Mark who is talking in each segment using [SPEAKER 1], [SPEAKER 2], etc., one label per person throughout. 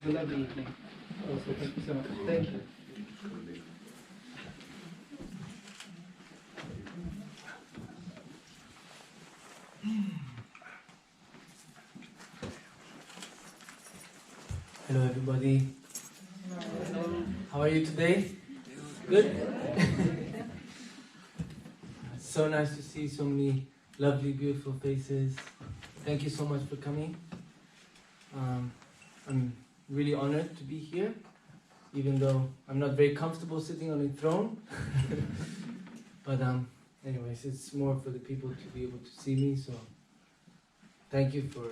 [SPEAKER 1] a lovely evening. Also, thank you so much. Thank you. Hello, everybody. Hello. How are you today? Good? It's so nice to see so many lovely, beautiful faces. Thank you so much for coming. I'm really honored to be here, even though I'm not very comfortable sitting on a throne. But anyways, it's more for the people to be able to see me, so thank you for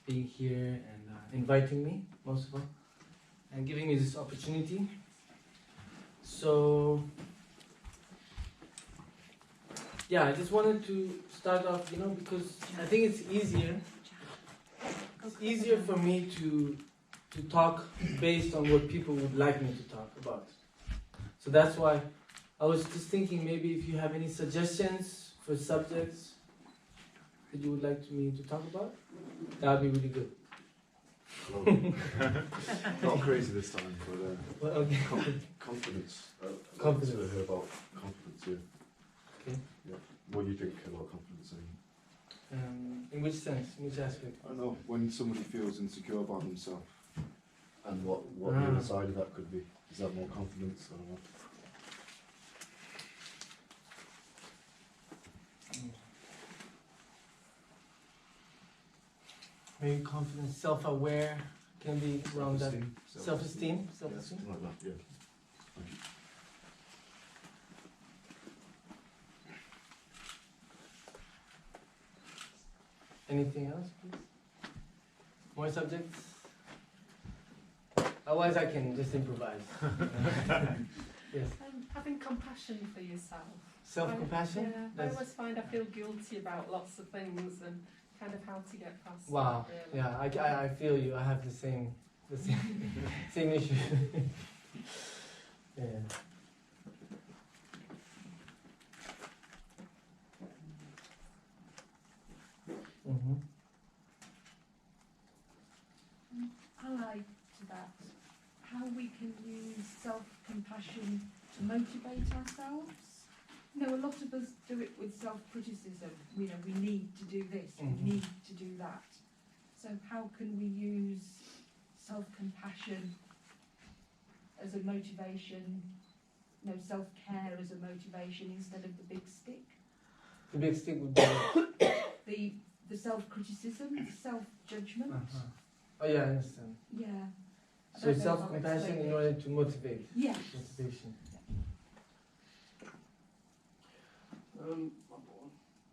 [SPEAKER 1] being here and inviting me, most of all, and giving me this opportunity. So, yeah, I just wanted to start off, because I think it's easier for me to talk based on what people would like me to talk about. So that's why I was just thinking, maybe if you have any suggestions for subjects that you would like me to talk about, that would be really good.
[SPEAKER 2] Not crazy this time, but
[SPEAKER 1] Well, okay.
[SPEAKER 2] confidence.
[SPEAKER 1] Confidence.
[SPEAKER 2] To hear about confidence, yeah.
[SPEAKER 1] Okay.
[SPEAKER 2] Yeah. What do you think about confidence?
[SPEAKER 1] In which sense? In which aspect?
[SPEAKER 2] I don't know, when somebody feels insecure about themselves, and what the other side of that could be. Is that more confidence? I don't know.
[SPEAKER 1] Maybe confidence, self-aware, can be around that. Self-esteem.
[SPEAKER 2] Yeah, something like that, yeah.
[SPEAKER 1] Anything else, please? More subjects? Otherwise, I can just improvise. Yes.
[SPEAKER 3] Having compassion for yourself.
[SPEAKER 1] Self-compassion?
[SPEAKER 3] Yeah, I always find I feel guilty about lots of things and kind of how to get past
[SPEAKER 1] Wow.
[SPEAKER 3] that, really.
[SPEAKER 1] Yeah, I feel you. I have the same same issue. Yeah. Mm-hmm.
[SPEAKER 4] Allied to that, how we can use self-compassion to motivate ourselves. A lot of us do it with self-criticism. We need to do this, we need to do that. So how can we use self-compassion as a motivation, self-care as a motivation instead of the big stick?
[SPEAKER 1] The big stick would be
[SPEAKER 4] the self-criticism, the self-judgment.
[SPEAKER 1] Oh yeah, I understand.
[SPEAKER 4] Yeah.
[SPEAKER 1] So self-compassion in order to motivate.
[SPEAKER 4] Yes.
[SPEAKER 1] Motivation.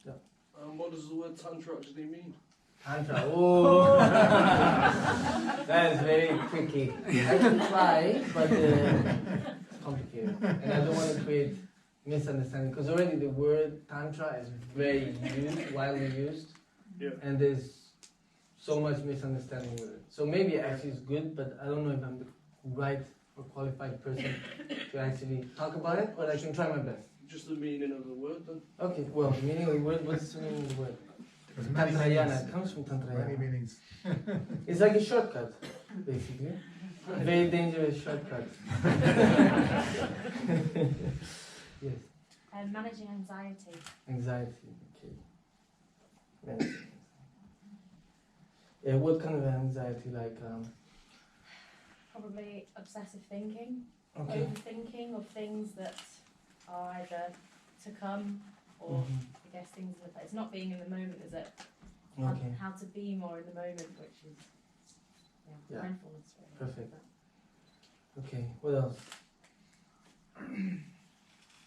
[SPEAKER 5] Yeah. What does the word tantra actually mean?
[SPEAKER 1] Tantra. Oh, that is very tricky. I can try, but it's complicated, and I don't want to create misunderstanding because already the word tantra is very widely used, and there's so much misunderstanding with it. So maybe actually it's good, but I don't know if I'm the right or qualified person to actually talk about it, but I can try my best.
[SPEAKER 5] Just the meaning of the word, then.
[SPEAKER 1] Okay, well, the meaning of the word, what's the meaning of the word? Tantrayana, it comes from Tantrayana.
[SPEAKER 6] Many meanings.
[SPEAKER 1] It's like a shortcut, basically. A very dangerous shortcut. Yes.
[SPEAKER 7] Managing anxiety.
[SPEAKER 1] Anxiety, okay. Managing. Yeah, what kind of anxiety? Like,
[SPEAKER 7] Probably obsessive thinking,
[SPEAKER 1] okay.
[SPEAKER 7] overthinking of things that are either to come or I guess things that it's not being in the moment, is it?
[SPEAKER 1] Okay.
[SPEAKER 7] How to be more in the moment, which is mindfulness. Really.
[SPEAKER 1] Perfect. Okay, what else?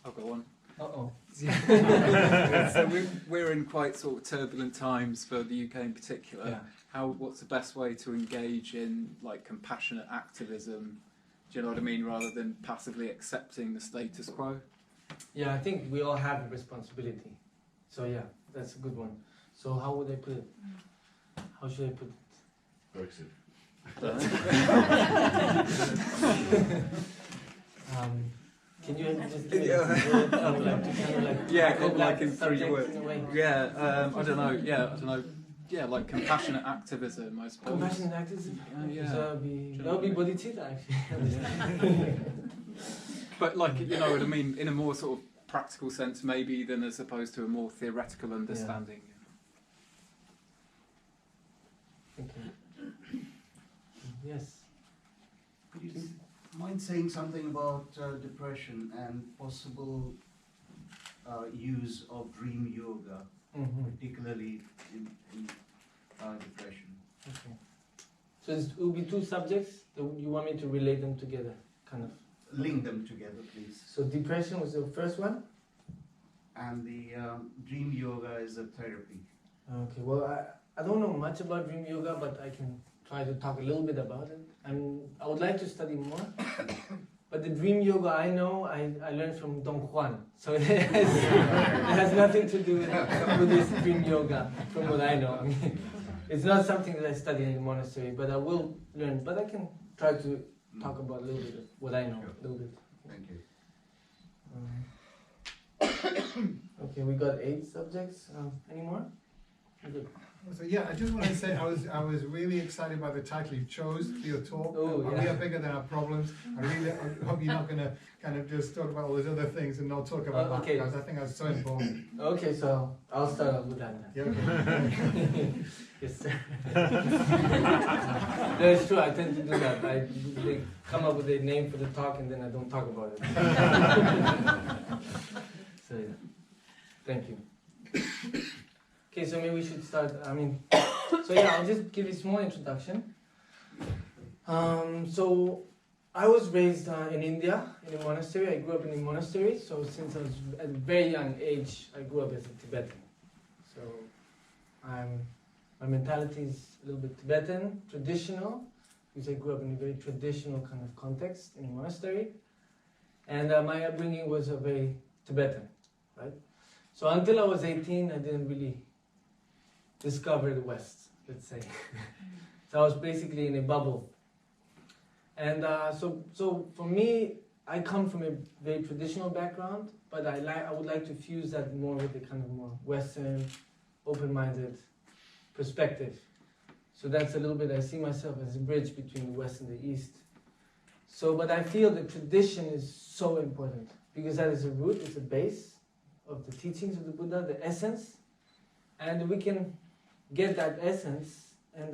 [SPEAKER 8] I've got one.
[SPEAKER 1] Uh-oh.
[SPEAKER 8] So we're in quite sort of turbulent times for the UK in particular.
[SPEAKER 1] Yeah.
[SPEAKER 8] What's the best way to engage in like compassionate activism? Do you know what I mean? Rather than passively accepting the status quo.
[SPEAKER 1] Yeah, I think we all have a responsibility. So yeah, that's a good one. So how would I put it? How should I put it?
[SPEAKER 2] Brexit.
[SPEAKER 1] Can you just give it
[SPEAKER 8] yeah, in 3 words. Yeah, I don't know. Yeah, I don't know. yeah, like compassionate activism, I suppose.
[SPEAKER 1] Compassionate activism.
[SPEAKER 8] Yeah.
[SPEAKER 1] So that would be bodhicitta actually.
[SPEAKER 8] But like, you know what I mean, in a more sort of practical sense maybe than as opposed to a more theoretical understanding.
[SPEAKER 1] Okay. Yes.
[SPEAKER 6] Could you mind saying something about depression and possible use of dream yoga, particularly in depression?
[SPEAKER 1] Okay. So it will be two subjects. You want me to relate them together, kind of?
[SPEAKER 6] Link them together, please.
[SPEAKER 1] So depression was the first one?
[SPEAKER 6] And the dream yoga is a therapy.
[SPEAKER 1] Okay, well, I don't know much about dream yoga, but I can try to talk a little bit about it. I would like to study more. But the dream yoga I know, I learned from Don Juan. So it has nothing to do with this dream yoga, from what I know. I mean, it's not something that I study in the monastery, but I will learn. But I can try to talk about a little bit of what I know, a little bit.
[SPEAKER 6] Thank you.
[SPEAKER 1] Okay, we got 8 subjects. Any more? Good.
[SPEAKER 9] So yeah, I just want to say I was really excited by the title you chose for your talk.
[SPEAKER 1] Oh,
[SPEAKER 9] We are bigger than our problems. I hope you're not going to kind of just talk about all those other things and not talk about that,
[SPEAKER 1] okay.
[SPEAKER 9] because I think that's so important.
[SPEAKER 1] Okay, so I'll start off with that then.
[SPEAKER 9] Yeah, okay.
[SPEAKER 1] Yes, sir. No, it's true, I tend to do that. They come up with a name for the talk and then I don't talk about it. So yeah, thank you. Okay, so maybe we should start, so yeah, I'll just give you a small introduction. So I was raised in India, in a monastery. I grew up in a monastery, so since I was at a very young age, I grew up as a Tibetan. So my mentality is a little bit Tibetan, traditional, because I grew up in a very traditional kind of context in a monastery. And my upbringing was a very Tibetan, right? So until I was 18, I didn't really discover the West, let's say. So I was basically in a bubble. And so for me, I come from a very traditional background, but I would like to fuse that more with a kind of more Western, open-minded perspective. So that's a little bit, I see myself as a bridge between the West and the East. So, but I feel the tradition is so important, because that is a root, it's a base of the teachings of the Buddha, the essence, and we can get that essence and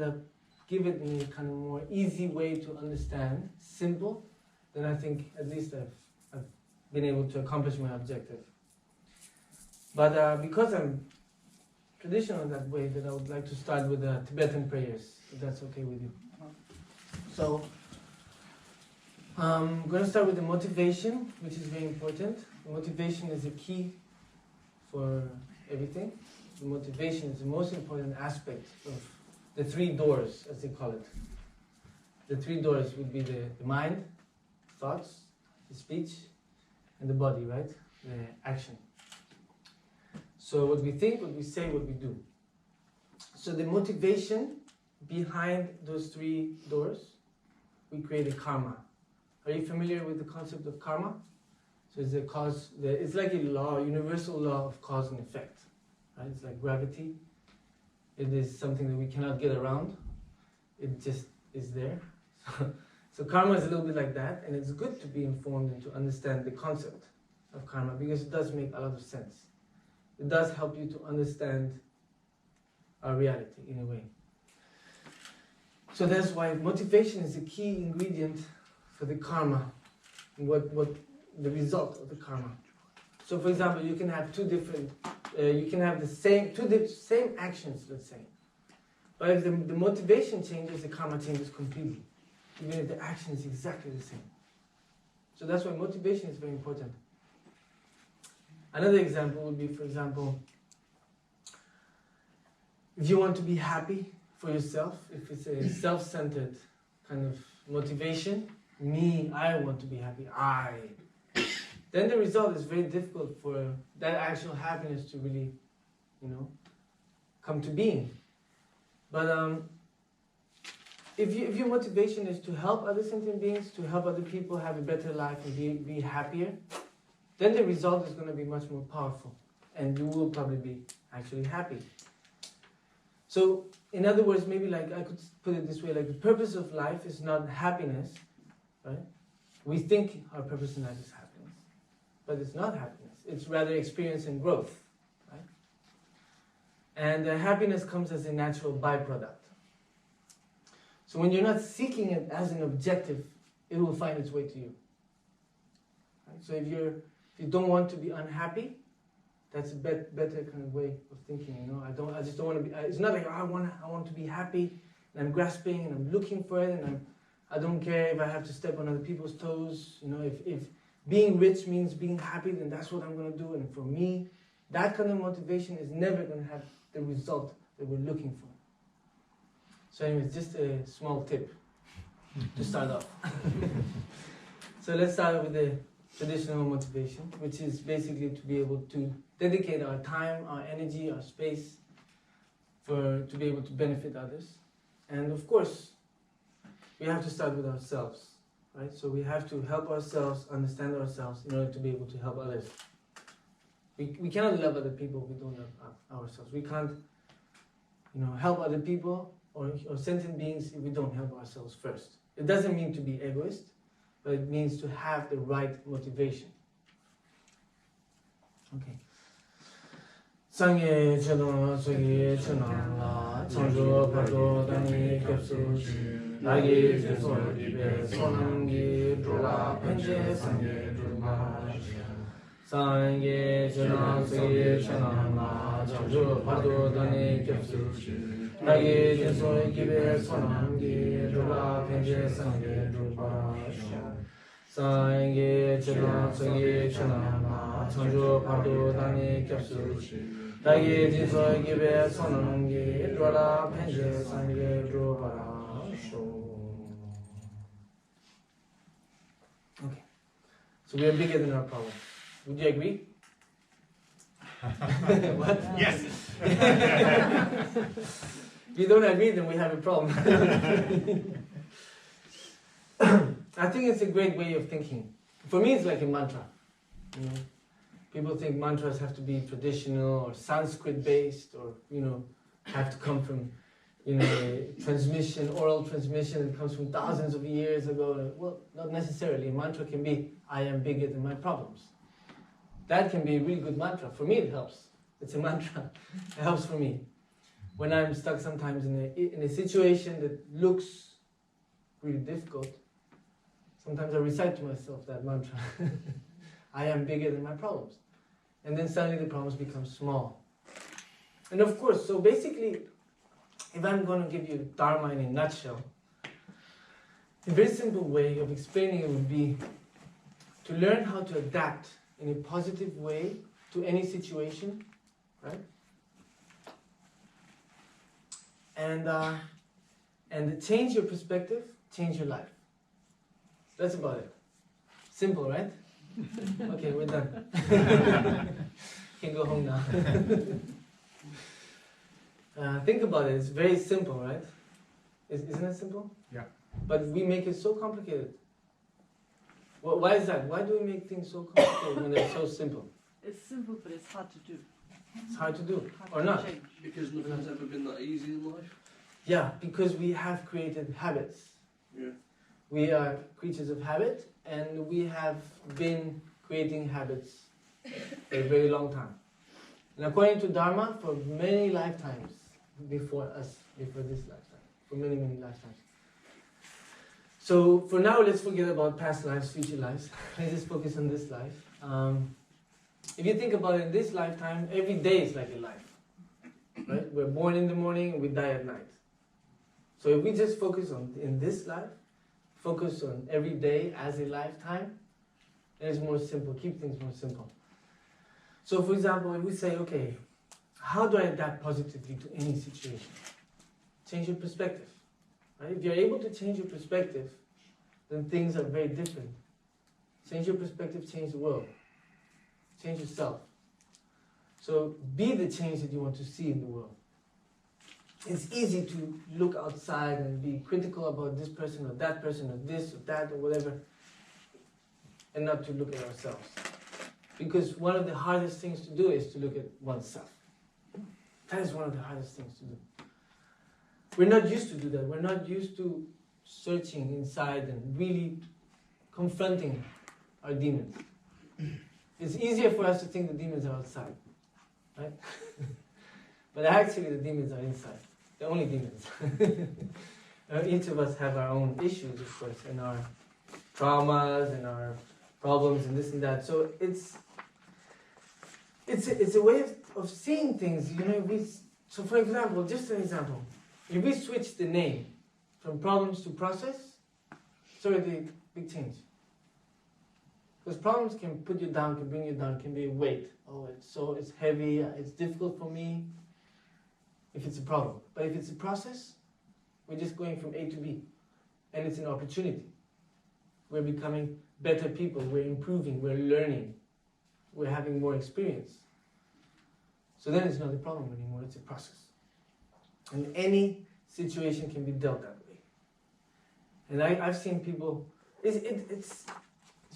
[SPEAKER 1] give it in a kind of more easy way to understand, simple, then I think at least I've been able to accomplish my objective. But because I'm traditional in that way, then I would like to start with the Tibetan prayers, if that's okay with you. So, I'm going to start with the motivation, which is very important. The motivation is the key for everything. The motivation is the most important aspect of the 3 doors, as they call it. The 3 doors would be the mind, thoughts, the speech, and the body, right? The action. So what we think, what we say, what we do. So the motivation behind those 3 doors, we create a karma. Are you familiar with the concept of karma? So it's a cause, it's like a law, a universal law of cause and effect. Right? It's like gravity. It is something that we cannot get around. It just is there. So karma is a little bit like that, and it's good to be informed and to understand the concept of karma, because it does make a lot of sense. It does help you to understand our reality in a way. So that's why motivation is a key ingredient for the karma, what the result of the karma. So for example, you can have 2 different, you can have the same actions, let's say. But if the motivation changes, the karma changes completely, even if the action is exactly the same. So that's why motivation is very important. Another example would be, for example, if you want to be happy for yourself, if it's a self-centered kind of motivation, me, I want to be happy, then the result is very difficult for that actual happiness to really, come to being. But if your motivation is to help other sentient beings, to help other people have a better life and be happier, then the result is going to be much more powerful, and you will probably be actually happy. So, in other words, maybe like I could put it this way, like the purpose of life is not happiness, right? We think our purpose in life is happiness, but it's not happiness. It's rather experience and growth, right? And happiness comes as a natural byproduct. So when you're not seeking it as an objective, it will find its way to you. Right? So if you don't want to be unhappy, that's a better kind of way of thinking. You know, I just don't want to be. It's not like I want to be happy, and I'm grasping and I'm looking for it, and I don't care if I have to step on other people's toes. You know, if being rich means being happy, then that's what I'm going to do. And for me, that kind of motivation is never going to have the result that we're looking for. So anyway, just a small tip to start off. So let's start with the traditional motivation, which is basically to be able to dedicate our time, our energy, our space to be able to benefit others. And of course, we have to start with ourselves, right? So we have to help ourselves, understand ourselves in order to be able to help others. We cannot love other people if we don't love ourselves. We can't, help other people or sentient beings if we don't help ourselves first. It doesn't mean to be egoist, but it means to have the right motivation. Okay. Sangye chedon soye chenan la changjo pato dani kyapsu shi nage jeso dibe sonamgi drola penche sangye druma Sangye chedon soye chenan la changjo pato dani kyapsu shi nage jeso dibe sonamgi drola penche sangye druma Sangye chedon soye chenan la changjo pato dani kyapsu shi Dagi jiso gibe sonamgi drola penche sangye drupara sho. Okay. So we are bigger than our problem. Would you agree? What?
[SPEAKER 9] Yes.
[SPEAKER 1] If you don't agree, then we have a problem. I think it's a great way of thinking. For me, it's like a mantra. People think mantras have to be traditional or Sanskrit-based, or have to come from oral transmission that comes from thousands of years ago. Well, not necessarily. A mantra can be, I am bigger than my problems. That can be a really good mantra. For me, it helps. It's a mantra. It helps for me. When I'm stuck sometimes in a situation that looks really difficult, sometimes I recite to myself that mantra. I am bigger than my problems. And then suddenly the problems become small. And of course, so basically, if I'm going to give you dharma in a nutshell, a very simple way of explaining it would be to learn how to adapt in a positive way to any situation, right? And change your perspective, change your life. That's about it. Simple, right? Okay, we're done. Can go home now. Think about it. It's very simple, right? Isn't it simple?
[SPEAKER 9] Yeah.
[SPEAKER 1] But we make it so complicated. Well, why is that? Why do we make things so complicated when they're so simple?
[SPEAKER 10] It's simple, but it's hard to do.
[SPEAKER 1] It's hard to do,
[SPEAKER 10] Hard
[SPEAKER 1] or
[SPEAKER 10] to
[SPEAKER 1] not?
[SPEAKER 10] change.
[SPEAKER 5] Because nothing's ever been that easy in life.
[SPEAKER 1] Yeah, because we have created habits.
[SPEAKER 5] Yeah.
[SPEAKER 1] We are creatures of habit, and we have been creating habits for a very long time. And according to Dharma, for many lifetimes before us, before this lifetime, for many, many lifetimes. So for now, let's forget about past lives, future lives. Let's just focus on this life. If you think about it, in this lifetime, every day is like a life. Right? We're born in the morning and we die at night. So if we just focus on in this life, focus on every day as a lifetime, then it's more simple. Keep things more simple. So for example, if we say, okay, how do I adapt positively to any situation? Change your perspective. Right? If you're able to change your perspective, then things are very different. Change your perspective, change the world. Change yourself. So be the change that you want to see in the world. It's easy to look outside and be critical about this person or that person or this or that or whatever, and not to look at ourselves. Because one of the hardest things to do is to look at oneself. That is one of the hardest things to do. we're not used to do that. We're not used to searching inside and really confronting our demons. It's easier for us to think the demons are outside, right? But actually the demons are inside. The only demons. Each of us have our own issues, of course, and our traumas and our problems and this and that. So it's a way of seeing things. You know, so for example, just an example, if we switch the name from problems to process, it's already a big change. Because problems can put you down, can bring you down, can be a weight. Oh, it's heavy, it's difficult for me, if it's a problem. But if it's a process, we're just going from A to B. And it's an opportunity. We're becoming better people, we're improving, we're learning, we're having more experience. So then it's not a problem anymore, it's a process. And any situation can be dealt that way. And I've seen people, it's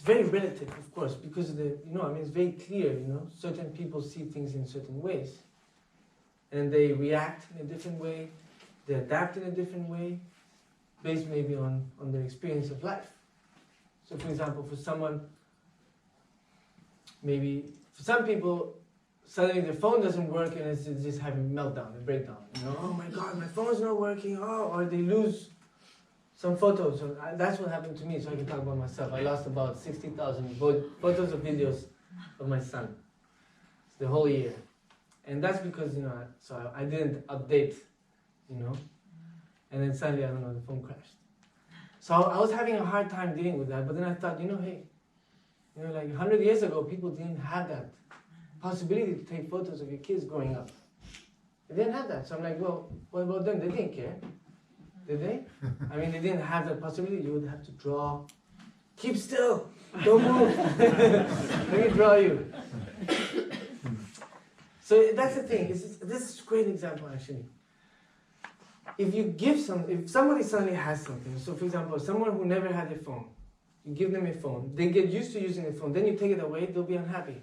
[SPEAKER 1] very relative, of course, because it's very clear, certain people see things in certain ways. And they react in a different way, they adapt in a different way, based maybe on their experience of life. So for example, for some people, suddenly their phone doesn't work and it's just having a meltdown, a breakdown. Oh my God, my phone's not working, or they lose some photos. So that's what happened to me, so I can talk about myself. I lost about 60,000 photos or videos of my son the whole year. And that's because, so I didn't update, and then suddenly, the phone crashed. So I was having a hard time dealing with that, but then I thought, hey, like 100 years ago, people didn't have that possibility to take photos of your kids growing up. They didn't have that. So I'm like, well, what about them? They didn't care. Did they? They didn't have that possibility. You would have to draw. Keep still. Don't move. Let me draw you. So that's the thing. This is a great example, actually. If somebody suddenly has something, so for example, someone who never had a phone, you give them a phone, they get used to using a phone, then you take it away, they'll be unhappy.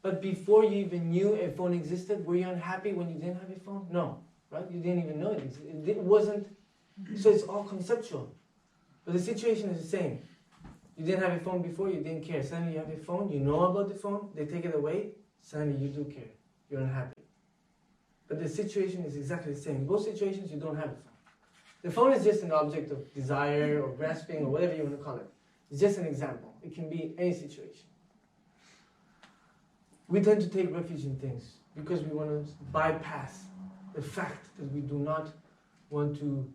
[SPEAKER 1] But before you even knew a phone existed, were you unhappy when you didn't have a phone? No, right? You didn't even know it existed. It wasn't, so it's all conceptual. But the situation is the same. You didn't have a phone before, you didn't care. Suddenly you have a phone, you know about the phone, they take it away, suddenly you do care. You're unhappy. But the situation is exactly the same. In both situations, you don't have a phone. The phone is just an object of desire or grasping or whatever you want to call it. It's just an example. It can be any situation. We tend to take refuge in things because we want to bypass the fact that we do not want to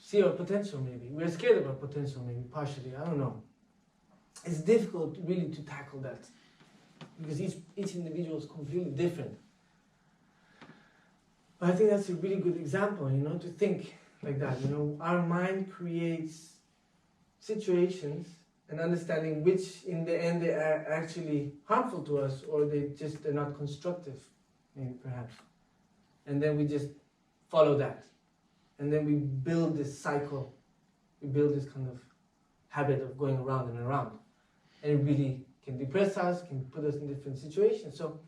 [SPEAKER 1] see our potential, maybe. We're scared of our potential, maybe, partially. I don't know. It's difficult, really, to tackle that because each individual is completely different. But I think that's a really good example, to think like that. Our mind creates situations and understanding which, in the end, they are actually harmful to us or they're not constructive, maybe, perhaps. And then we just follow that. And then we build this cycle. We build this kind of habit of going around and around. And it really can depress us, can put us in different situations. So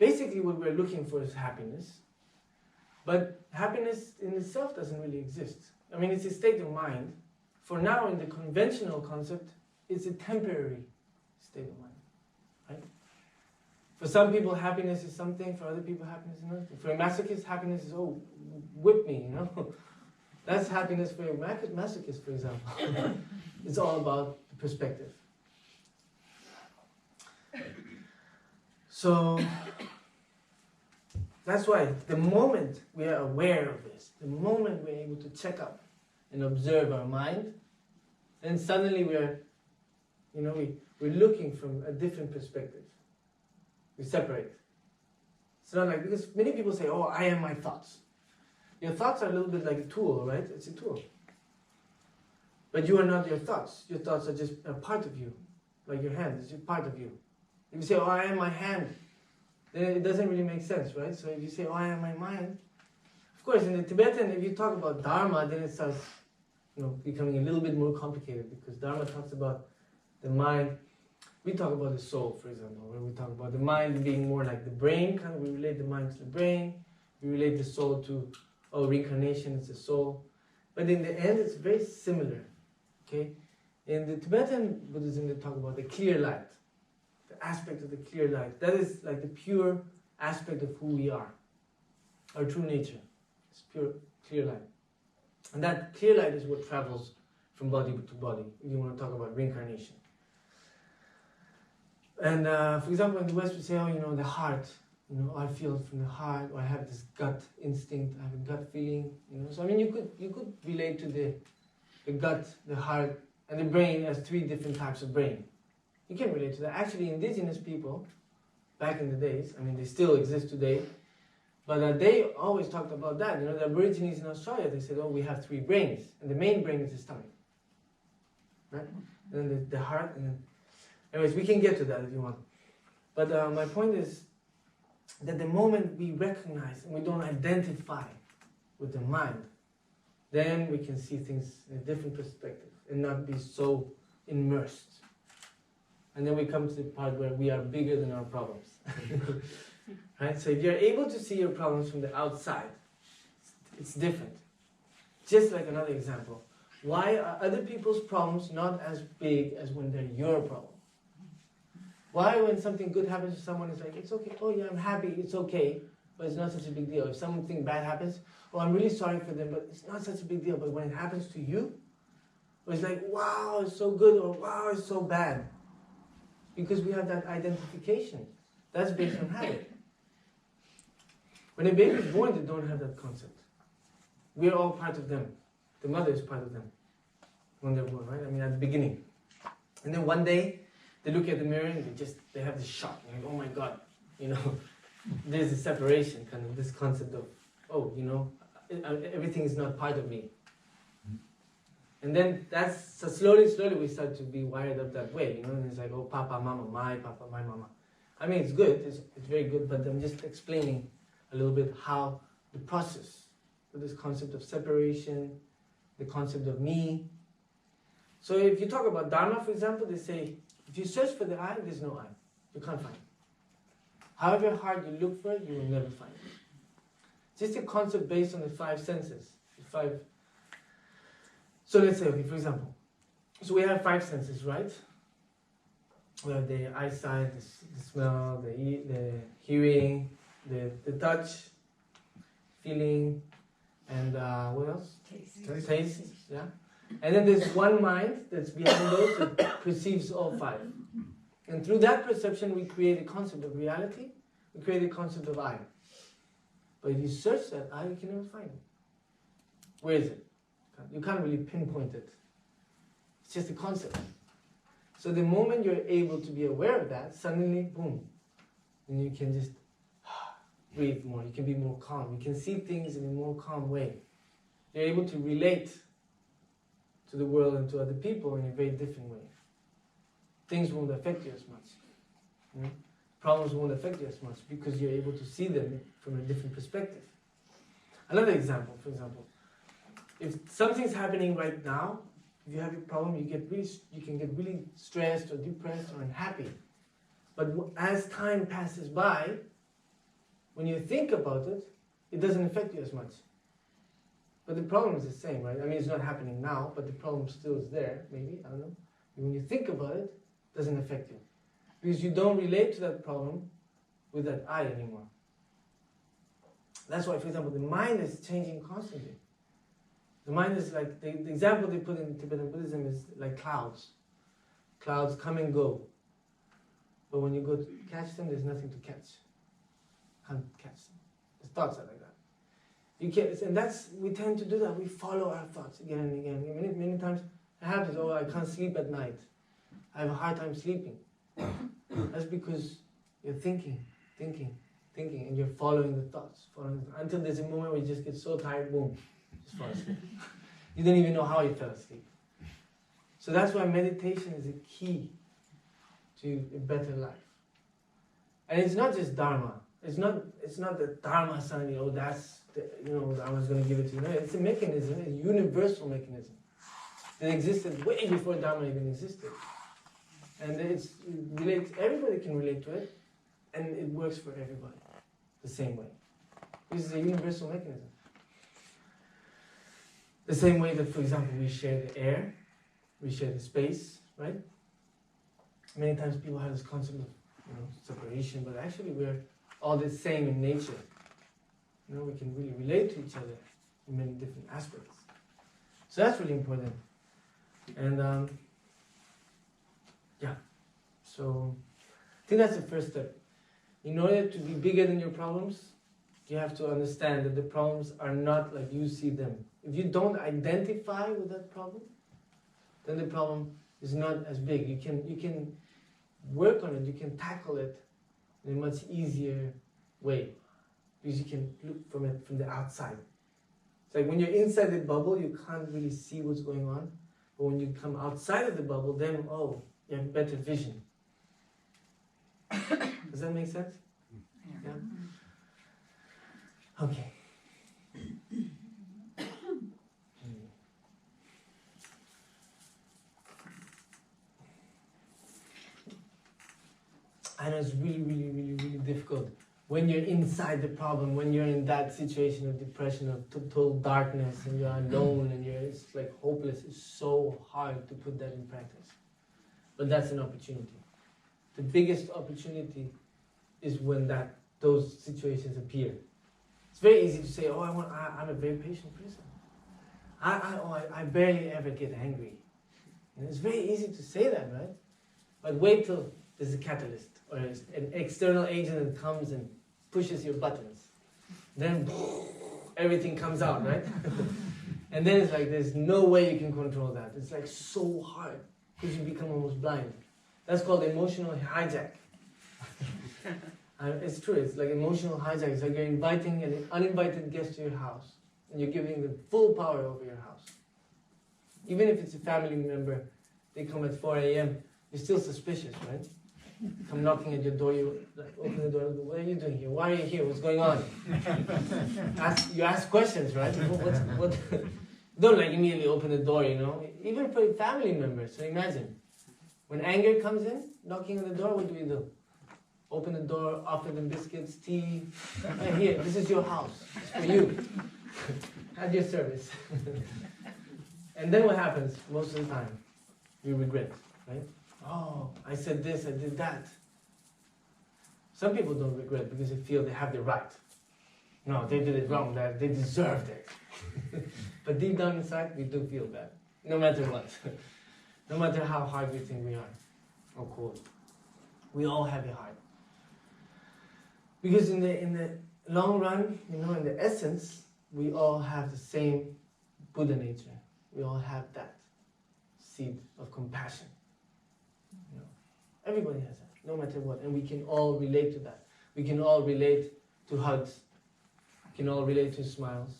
[SPEAKER 1] basically what we're looking for is happiness. But happiness in itself doesn't really exist. It's a state of mind. For now, in the conventional concept, it's a temporary state of mind. Right? For some people, happiness is something. For other people, happiness is nothing. For a masochist, happiness is, whip me, That's happiness for a masochist, for example. It's all about the perspective. So that's why the moment we are aware of this, the moment we're able to check up and observe our mind, then suddenly we're looking from a different perspective. We separate. It's not like, because many people say, I am my thoughts. Your thoughts are a little bit like a tool, right? It's a tool. But you are not your thoughts. Your thoughts are just a part of you. Like your hand, it's just part of you. If you say, I am my hand, then it doesn't really make sense, right? So if you say, I am my mind, of course, in the Tibetan, if you talk about dharma, then it starts becoming a little bit more complicated, because dharma talks about the mind. We talk about the soul, for example, where we talk about the mind being more like the brain, we relate the mind to the brain. We relate the soul to, oh, reincarnation is the soul. But in the end, it's very similar. Okay? In the Tibetan Buddhism, they talk about the clear light, the aspect of the clear light. That is like the pure aspect of who we are, our true nature. It's pure, clear light. And that clear light is what travels from body to body, if you want to talk about reincarnation. And for example, in the West, we say, oh, you know, the heart. You know, I feel from the heart, or I have this gut instinct, I have a gut feeling. You know, so I mean, you could relate to the gut, the heart, and the brain as three different types of brain. You can relate to that. Actually, indigenous people, back in the days, I mean, they still exist today, but they always talked about that. You know, the Aborigines in Australia, they said, oh, we have three brains, and the main brain is the stomach, right? And then the heart, and then... Anyways, we can get to that if you want. But my point is that the moment we recognize and we don't identify with the mind, then we can see things in a different perspective and not be so immersed. And then we come to the part where we are bigger than our problems. Right? So if you're able to see your problems from the outside, it's different. Just like another example. Why are other people's problems not as big as when they're your problem? Why when something good happens to someone, it's like, it's okay, oh yeah, I'm happy, it's okay, but it's not such a big deal. If something bad happens, oh, I'm really sorry for them, but it's not such a big deal. But when it happens to you, it's like, wow, it's so good, or wow, it's so bad. Because we have that identification. That's based on habit. When a baby is born, they don't have that concept. We're all part of them. The mother is part of them when they're born, right? I mean, at the beginning. And then one day, they look at the mirror and they have this shock. Like, oh my God, you know, there's a separation, kind of this concept of, oh, you know, everything is not part of me. And then so slowly we start to be wired up that way, you know, and it's like, oh, Papa, Mama, my Papa, my Mama. I mean, it's good, it's very good, but I'm just explaining a little bit how the process, with this concept of separation, the concept of me. So if you talk about Dharma, for example, they say, if you search for the I, there's no I. You can't find it. However hard you look for it, you will never find it. Just a concept based on the five senses. So let's say, okay, for example, so we have five senses, right? We have the eyesight, the smell, the hearing, the touch, feeling, and what else? Taste, yeah. And then there's one mind that's behind those that perceives all five. And through that perception, we create a concept of reality. We create a concept of I. But if you search that I, you can never find it. Where is it? You can't really pinpoint it. It's just a concept. So the moment you're able to be aware of that, suddenly, boom, and you can just breathe more. You can be more calm. You can see things in a more calm way. You're able to relate to the world and to other people in a very different way. Things won't affect you as much. Problems won't affect you as much because you're able to see them from a different perspective. Another example, for example, if something's happening right now, if you have a problem, you can get really stressed or depressed or unhappy. But as time passes by, when you think about it, it doesn't affect you as much. But the problem is the same, right? I mean, it's not happening now, but the problem still is there, maybe, I don't know. When you think about it, it doesn't affect you. Because you don't relate to that problem with that I anymore. That's why, for example, the mind is changing constantly. The mind is like, the example they put in Tibetan Buddhism is like clouds. Clouds come and go. But when you go to catch them, there's nothing to catch. Can't catch them. The thoughts are like that. You can't, and we tend to do that. We follow our thoughts again and again. Many times it happens, oh, I can't sleep at night. I have a hard time sleeping. That's because you're thinking, and you're following the thoughts. Until there's a moment where you just get so tired, boom, just fall asleep. You don't even know how you fell asleep. So that's why meditation is a key to a better life. And it's not just Dharma. It's not the Dharma suddenly, oh, that's, Dharma's going to give it to you. No, it's a mechanism, a universal mechanism that existed way before Dharma even existed. And everybody can relate to it, and it works for everybody the same way. This is a universal mechanism. The same way that, for example, we share the air, we share the space, right? Many times people have this concept of separation, but actually we're all the same in nature. We can really relate to each other in many different aspects. So that's really important. And so I think that's the first step. In order to be bigger than your problems, you have to understand that the problems are not like you see them. If you don't identify with that problem, then the problem is not as big. You can work on it, you can tackle it in a much easier way. Because you can look from it from the outside. It's like when you're inside the bubble, you can't really see what's going on. But when you come outside of the bubble, then, you have better vision. Does that make sense? Yeah? Okay. I know it's really, really, really, really difficult when you're inside the problem, when you're in that situation of depression, of total darkness, and you're alone, and it's like hopeless. It's so hard to put that in practice. But that's an opportunity. The biggest opportunity is when those situations appear. It's very easy to say, I'm a very patient person. I barely ever get angry. And it's very easy to say that, right? But wait till there's a catalyst or an external agent that comes and pushes your buttons. Then everything comes out, right? And then it's like there's no way you can control that. It's like so hard because you become almost blind. That's called emotional hijack. It's true, it's like emotional hijack. It's like you're inviting an uninvited guest to your house and you're giving them full power over your house. Even if it's a family member, they come at 4 a.m., you're still suspicious, right? Come knocking at your door, you open the door, what are you doing here? Why are you here? What's going on? You ask questions, right? What? Don't immediately open the door, Even for family members, so imagine. When anger comes in, knocking on the door, what do? Open the door, offer them biscuits, tea. Here, this is your house. It's for you. At your service. And then what happens most of the time? You regret, right? I said this, I did that. Some people don't regret because they feel they have the right. No, they did it wrong, they deserved it. But deep down inside, we do feel bad. No matter what. No matter how hard we think we are. Or cold. We all have it hard. Because in the long run, in the essence, we all have the same Buddha nature. We all have that seed of compassion. Everybody has that, no matter what. And we can all relate to that. We can all relate to hugs. We can all relate to smiles.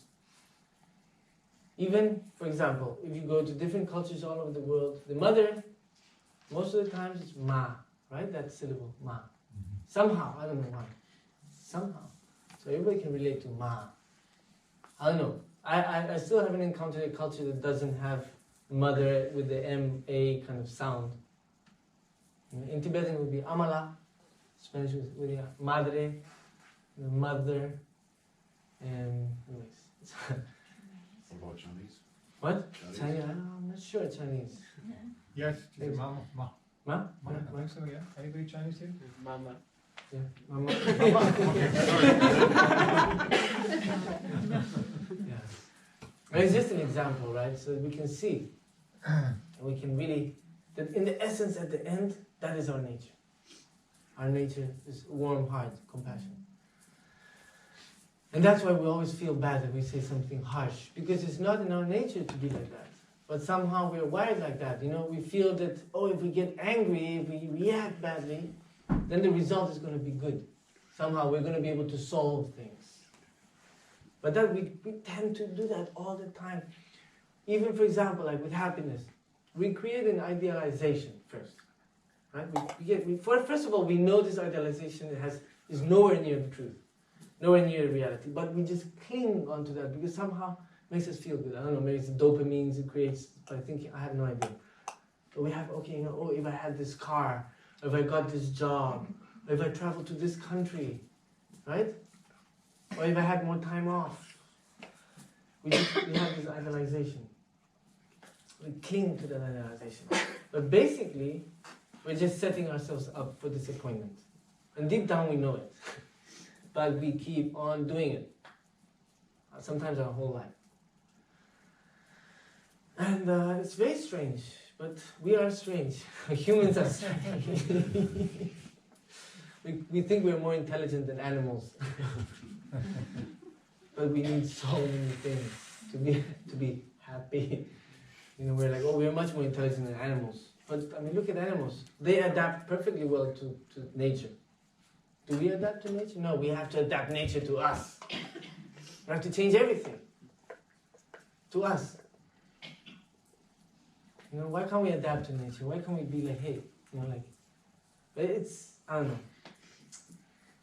[SPEAKER 1] Even, for example, if you go to different cultures all over the world, the mother, most of the times it's ma, right? That syllable, ma. Somehow, I don't know why. Somehow. So everybody can relate to ma. I don't know. I still haven't encountered a culture that doesn't have mother with the M-A kind of sound. In Tibetan it would be amala, Spanish would be madre, mother, and anyways.
[SPEAKER 2] What about Chinese?
[SPEAKER 1] What? Chinese? I'm not sure Chinese.
[SPEAKER 9] Yes, mama.
[SPEAKER 1] Ma?
[SPEAKER 9] So, yeah. Anybody Chinese here?
[SPEAKER 5] Mama.
[SPEAKER 1] Yeah, mama. Yeah. But it's just an example, right? So we can see, and we can really, that in the essence at the end, that is our nature. Our nature is warm heart, compassion. And that's why we always feel bad if we say something harsh, because it's not in our nature to be like that. But somehow we're wired like that. We feel that, if we get angry, if we react badly, then the result is going to be good. Somehow we're going to be able to solve things. But that we tend to do that all the time. Even, for example, like with happiness, we create an idealization first. Right? First of all, we know this idealization is nowhere near the truth. Nowhere near reality. But we just cling onto that because somehow it makes us feel good. I don't know, maybe it's the dopamines it creates by thinking, I have no idea. But we have, if I had this car, or if I got this job, or if I traveled to this country, right? Or if I had more time off. We have this idealization. We cling to that idealization. But basically, we're just setting ourselves up for disappointment. And deep down we know it. But we keep on doing it. Sometimes our whole life. And it's very strange. But we are strange. Humans are strange. we think we're more intelligent than animals. But we need so many things to be happy. You know, we're like, oh, we're much more intelligent than animals. But I mean, look at animals. They adapt perfectly well to nature. Do we adapt to nature? No, we have to adapt nature to us. We have to change everything to us. You know, why can't we adapt to nature? Why can't we be like, hey, you know, like, but it's, I don't know.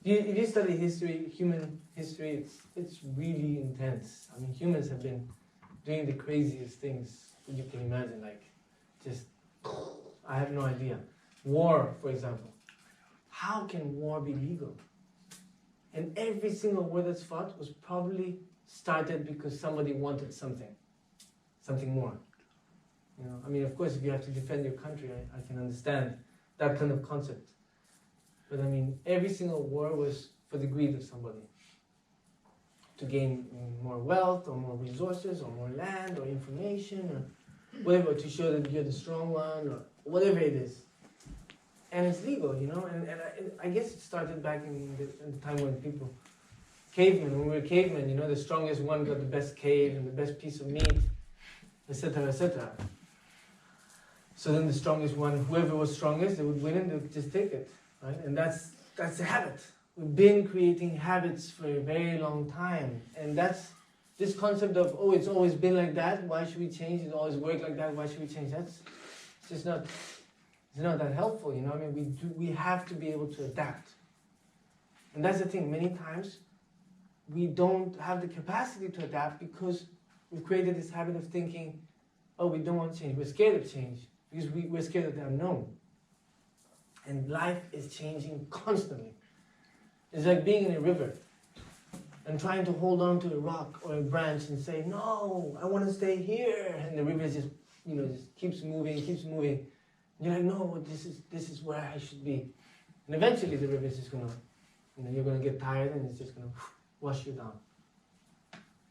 [SPEAKER 1] If you study history, human history, it's really intense. I mean, humans have been doing the craziest things you can imagine, like, just, I have no idea. War, for example. How can war be legal? And every single war that's fought was probably started because somebody wanted something more. You know, I mean, of course, if you have to defend your country, I can understand that kind of concept. But I mean, every single war was for the greed of somebody. To gain more wealth, or more resources, or more land, or information, or whatever, to show that you're the strong one, or whatever it is. And it's legal, you know, and I guess it started back in the time when people, when we were cavemen, you know, the strongest one got the best cave and the best piece of meat, etc., etc. So then the strongest one, whoever was strongest, they would win and they would just take it, right? And that's the habit. We've been creating habits for a very long time. And that's this concept of, oh, it's always been like that, why should we change? It always worked like that, why should we change? That's just not, it's not that helpful, you know? I mean, we have to be able to adapt. And that's the thing, many times we don't have the capacity to adapt because we've created this habit of thinking, oh, we don't want to change, we're scared of change because we're scared of the unknown. And life is changing constantly. It's like being in a river and trying to hold on to a rock or a branch and say, no, I want to stay here. And the river just, you know, just keeps moving, keeps moving. And you're like, no, this is where I should be. And eventually the river is just going to, you know, you're going to get tired and it's just going to wash you down.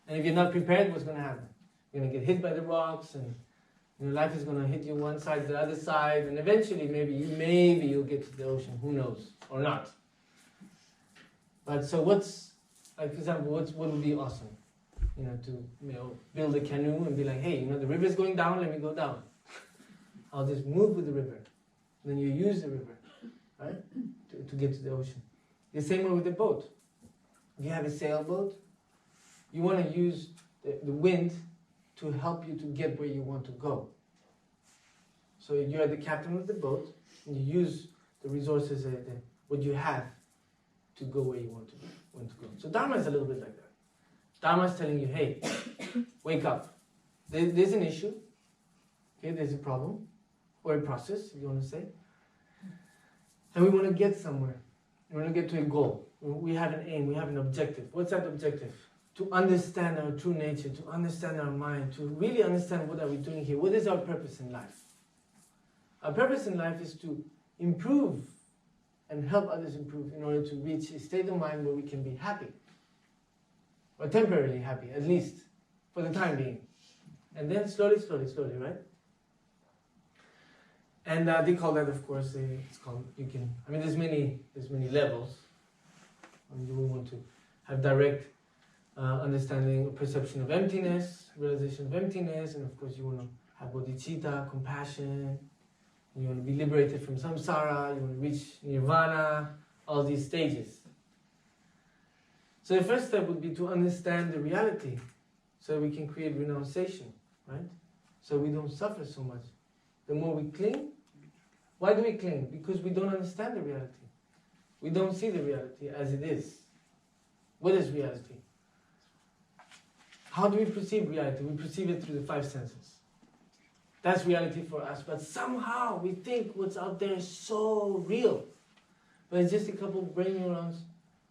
[SPEAKER 1] And if you're not prepared, what's going to happen? You're going to get hit by the rocks and your life is going to hit you one side, the other side, and eventually maybe you'll get to the ocean, who knows, or not. But so what's, like for example, what would be awesome? You know, to build a canoe and be like, hey, you know, the river's going down, let me go down. I'll just move with the river. And then you use the river, right, to get to the ocean. The same way with the boat. If you have a sailboat, you want to use the wind to help you to get where you want to go. So you're the captain of the boat, and you use the resources, what you have, to go where you want to go. So Dharma is a little bit like that. Dharma is telling you, hey, wake up. There's an issue. Okay, there's a problem, or a process, if you want to say. And we want to get somewhere. We want to get to a goal. We have an aim, we have an objective. What's that objective? To understand our true nature, to understand our mind, to really understand what are we doing here. What is our purpose in life? Our purpose in life is to improve and help others improve in order to reach a state of mind where we can be happy. Or temporarily happy, at least, for the time being. And then slowly, right? And they call that, of course, there's many levels. We want to have direct understanding, perception of emptiness, realization of emptiness, and of course you want to have bodhicitta, compassion, you want to be liberated from samsara, you want to reach nirvana, all these stages. So the first step would be to understand the reality, so we can create renunciation, right? So we don't suffer so much. The more we cling, why do we cling? Because we don't understand the reality. We don't see the reality as it is. What is reality? How do we perceive reality? We perceive it through the 5 senses. That's reality for us. But somehow we think what's out there is so real. But it's just a couple of brain neurons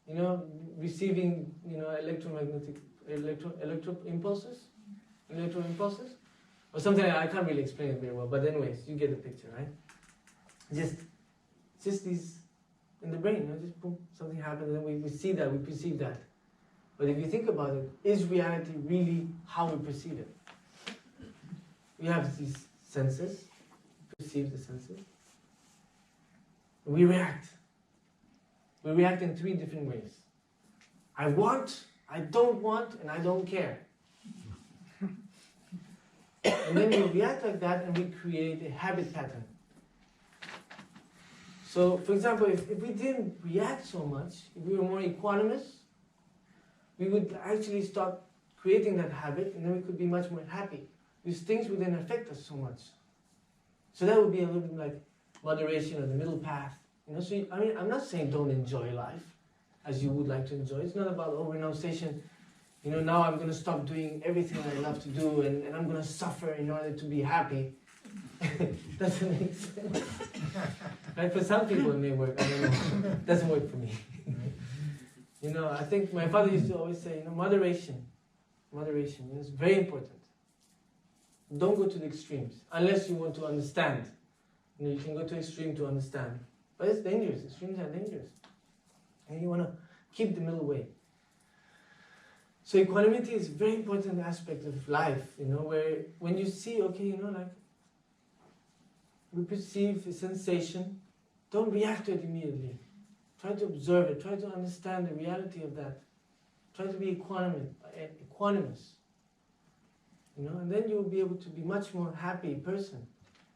[SPEAKER 1] you know, receiving, you know, electro impulses, or something. I can't really explain it very well, but anyways, you get the picture, right? Just these in the brain, you know, just boom, something happens, and we see that, we perceive that. But if you think about it, is reality really how we perceive it? We have these senses, perceive the senses. We react. We react in 3 different ways. I want, I don't want, and I don't care. And then we react like that and we create a habit pattern. So, for example, if we didn't react so much, if we were more equanimous, we would actually start creating that habit, and then we could be much more happy. These things wouldn't affect us so much. So that would be a little bit like moderation or the middle path. You know, so I mean, I'm not saying don't enjoy life as you would like to enjoy. It's not about renunciation. You know, now I'm going to stop doing everything I love to do, and I'm going to suffer in order to be happy. Doesn't make sense. Right? For some people it may work. I don't know. It doesn't work for me. You know, I think my father used to always say, you know, moderation. Moderation is very important. Don't go to the extremes unless you want to understand. You know, you can go to extreme to understand, but it's dangerous. Extremes are dangerous, and you want to keep the middle way. So equanimity is a very important aspect of life. You know, where when you see, okay, you know, like we perceive a sensation, don't react to it immediately. Try to observe it. Try to understand the reality of that. Try to be equanimous. You know, and then you will be able to be much more happy person,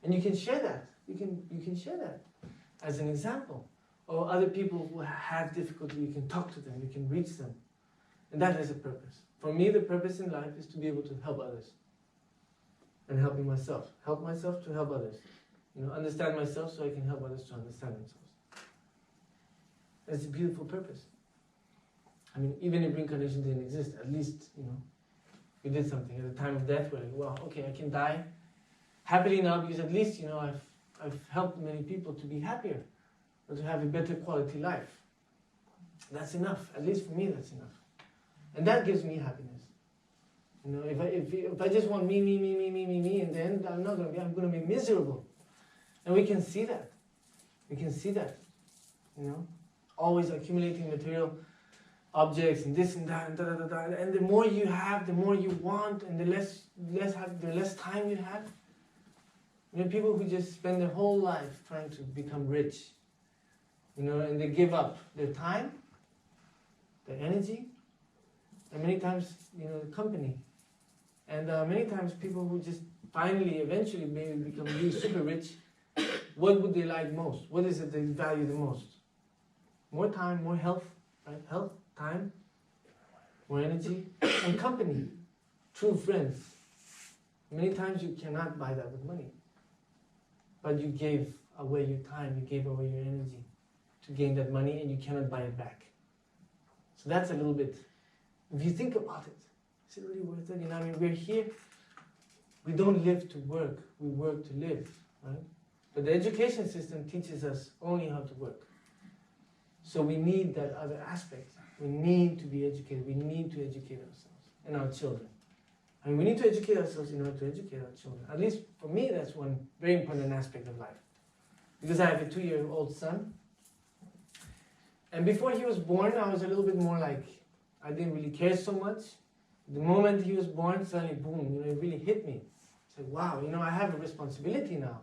[SPEAKER 1] and you can share that. You can share that as an example, or other people who have difficulty. You can talk to them. You can reach them, and that is a purpose. For me, the purpose in life is to be able to help others, and helping myself. Help myself to help others. You know, understand myself so I can help others to understand themselves. That's a beautiful purpose. I mean, even if reincarnation didn't exist, at least, you know, we did something at the time of death. We're like, well, okay, I can die happily now because at least, you know, I've helped many people to be happier or to have a better quality life. That's enough. At least for me, that's enough. And that gives me happiness. You know, if I just want me, in the end, I'm going to be miserable. And we can see that. We can see that. You know, always accumulating material objects and this and that and da da da da. And the more you have, the more you want, and the less time you have. You know, people who just spend their whole life trying to become rich, you know, and they give up their time, their energy, and many times, you know, the company. And many times people who just finally, eventually, maybe become really super rich, what would they like most? What is it they value the most? More time, more health, right? Health, time, more energy, and company, true friends. Many times you cannot buy that with money. But you gave away your time, you gave away your energy to gain that money, and you cannot buy it back. So that's a little bit, if you think about it, is it really worth it? You know, I mean, we're here, we don't live to work, we work to live, right? But the education system teaches us only how to work. So we need that other aspect. We need to be educated. We need to educate ourselves and our children. I mean, we need to educate ourselves in order to educate our children. At least for me, that's one very important aspect of life. Because I have a 2-year-old son. And before he was born, I was a little bit more like, I didn't really care so much. The moment he was born, suddenly, boom, you know, it really hit me. It's like, wow, you know, I have a responsibility now.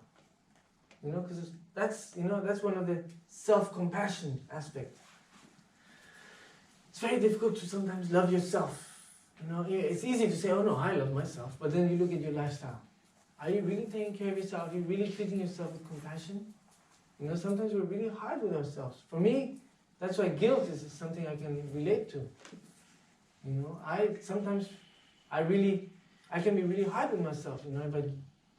[SPEAKER 1] You know, because that's, you know, that's one of the self-compassion aspect. It's very difficult to sometimes love yourself. You know, it's easy to say, oh no, I love myself. But then you look at your lifestyle. Are you really taking care of yourself? Are you really treating yourself with compassion? You know, sometimes we're really hard with ourselves. For me, that's why guilt is something I can relate to. You know, I can be really hard with myself. You know,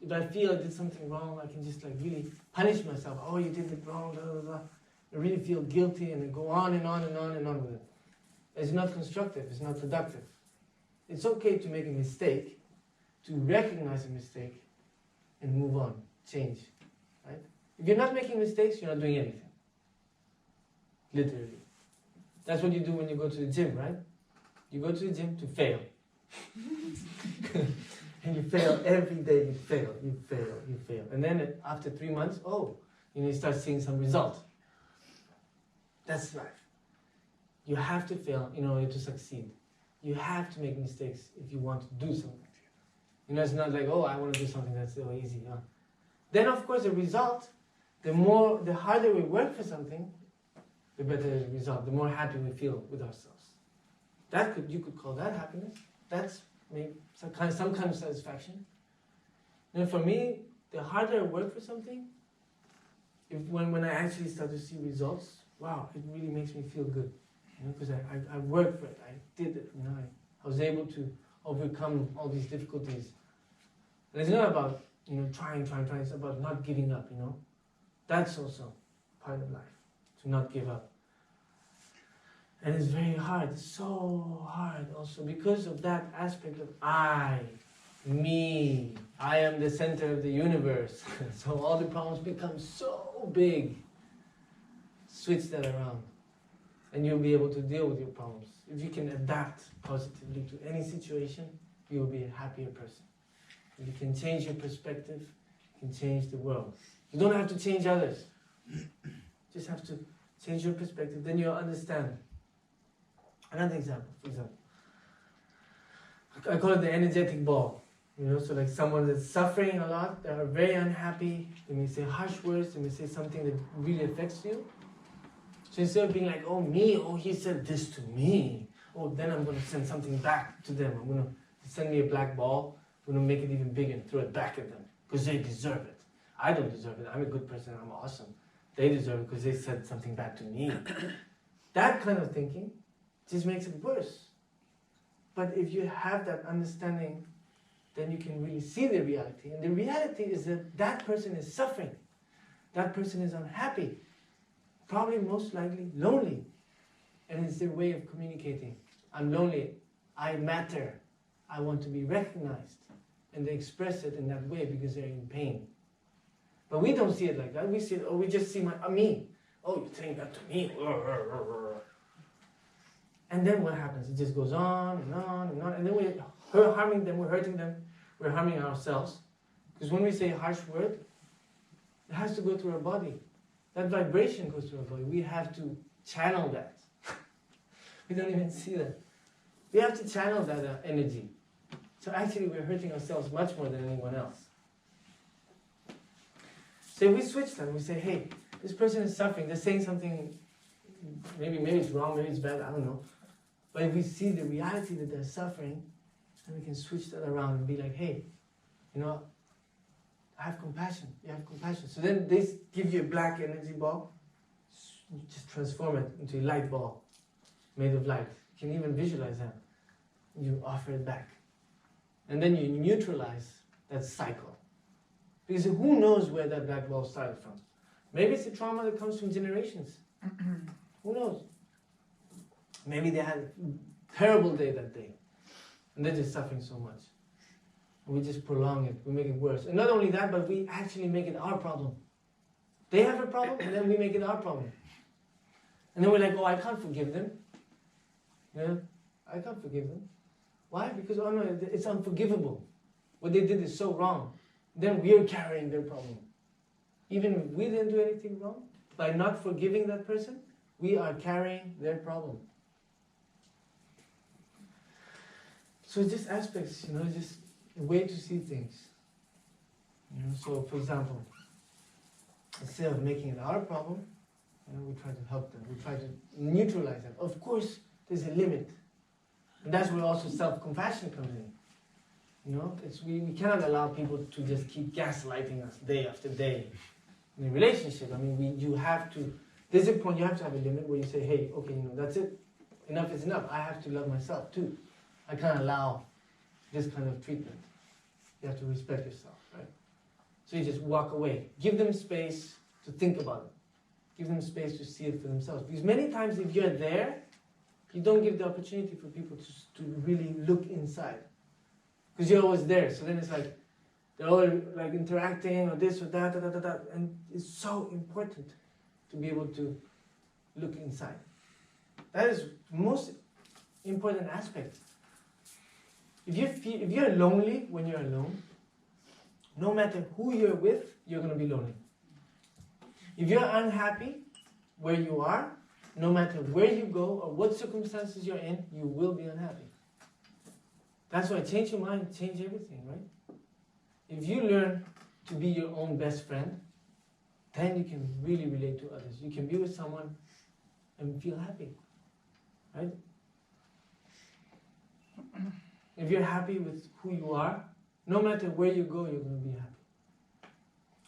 [SPEAKER 1] if I feel I did something wrong, I can just like really punish myself. Oh, you did it wrong, blah, blah, blah. I really feel guilty, and I go on and on and on and on with it. It's not constructive, it's not productive. It's okay to make a mistake, to recognize a mistake, and move on, change, right? If you're not making mistakes, you're not doing anything. Literally. That's what you do when you go to the gym, right? You go to the gym to fail. And you fail every day, you fail. And then after 3 months, you start seeing some result. That's life. You have to fail in order to succeed. You have to make mistakes if you want to do something. It's not like, I want to do something that's so easy. Then of course the result, the harder we work for something, the better the result, the more happy we feel with ourselves. You could call that happiness. That's maybe some kind of satisfaction. And for me, the harder I work for something, when I actually start to see results, wow, it really makes me feel good. Because I worked for it, I did it, I was able to overcome all these difficulties. And it's not about, trying, it's about not giving up, That's also part of life, to not give up. And it's very hard, it's so hard also because of that aspect of I, me, I am the center of the universe. So all the problems become so big. Switch that around. And you'll be able to deal with your problems. If you can adapt positively to any situation, you will be a happier person. If you can change your perspective, you can change the world. You don't have to change others. You just have to change your perspective, then you'll understand. Another example, for example. I call it the energetic ball. So like someone that's suffering a lot, they are very unhappy, they may say harsh words, they may say something that really affects you. So instead of being like, he said this to me, then I'm going to send something back to them. I'm going to send me a black ball, I'm going to make it even bigger and throw it back at them, because they deserve it. I don't deserve it, I'm a good person, I'm awesome. They deserve it because they said something back to me. That kind of thinking just makes it worse. But if you have that understanding, then you can really see the reality. And the reality is that that person is suffering. That person is unhappy. Probably most likely lonely. And it's their way of communicating. I'm lonely. I matter. I want to be recognized. And they express it in that way because they're in pain. But we don't see it like that. We see it, we just see me. You're saying that to me. And then what happens? It just goes on and on and on. And then we're harming them, we're hurting them, we're harming ourselves. Because when we say a harsh word, it has to go through our body. That vibration goes through our body. We have to channel that. We don't even see that. We have to channel that energy. So actually we're hurting ourselves much more than anyone else. So if we switch that, we say, hey, this person is suffering, they're saying something, maybe it's wrong, maybe it's bad, I don't know. But if we see the reality that they're suffering, then we can switch that around and be like, hey, I have compassion, you have compassion. So then they give you a black energy ball, you just transform it into a light ball, made of light. You can even visualize that. You offer it back. And then you neutralize that cycle. Because who knows where that black ball started from? Maybe it's a trauma that comes from generations. Who knows? Maybe they had a terrible day that day. And they're just suffering so much. And we just prolong it. We make it worse. And not only that, but we actually make it our problem. They have a problem, and then we make it our problem. And then we're like, I can't forgive them. I can't forgive them. Why? Because, no, it's unforgivable. What they did is so wrong. Then we're carrying their problem. Even if we didn't do anything wrong, by not forgiving that person, we are carrying their problem. So just aspects, just a way to see things. So for example, instead of making it our problem, we try to help them. We try to neutralize them. Of course, there's a limit. And that's where also self-compassion comes in. We cannot allow people to just keep gaslighting us day after day. In a relationship, there's a point you have to have a limit where you say, hey, okay, that's it. Enough is enough. I have to love myself too. I can't allow this kind of treatment. You have to respect yourself, right? So you just walk away. Give them space to think about it. Give them space to see it for themselves. Because many times if you're there, you don't give the opportunity for people to really look inside. Because you're always there. So then it's like, they're all like interacting or this or that, and it's so important to be able to look inside. That is the most important aspect. If you're lonely when you're alone, no matter who you're with, you're going to be lonely. If you're unhappy where you are, no matter where you go or what circumstances you're in, you will be unhappy. That's why change your mind, change everything, right? If you learn to be your own best friend, then you can really relate to others. You can be with someone and feel happy, right? If you're happy with who you are, no matter where you go, you're going to be happy.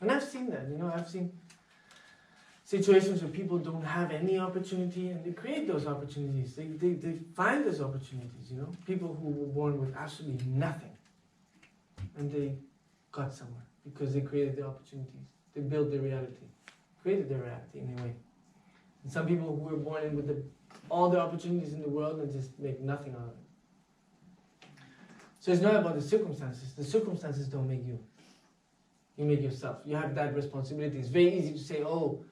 [SPEAKER 1] And I've seen that, I've seen situations where people don't have any opportunity and they create those opportunities. They find those opportunities, People who were born with absolutely nothing and they got somewhere because they created the opportunities. They built their reality, created their reality in a way. And some people who were born in with all the opportunities in the world and just make nothing out of it. So it's not about the circumstances. The circumstances don't make you. You make yourself. You have that responsibility. It's very easy to say, oh,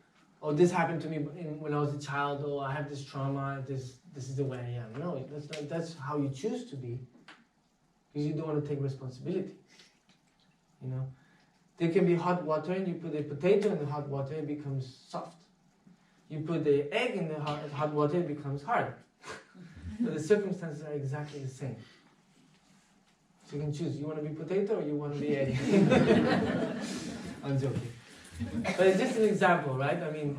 [SPEAKER 1] this happened to me when I was a child. Oh, I have this trauma. This is the way I am. No, that's how you choose to be, because you don't want to take responsibility. There can be hot water, and you put a potato in the hot water, it becomes soft. You put the egg in the hot water, it becomes hard. So the circumstances are exactly the same. So you can choose. You want to be potato or you want to be egg? I'm joking. But it's just an example, right? I mean,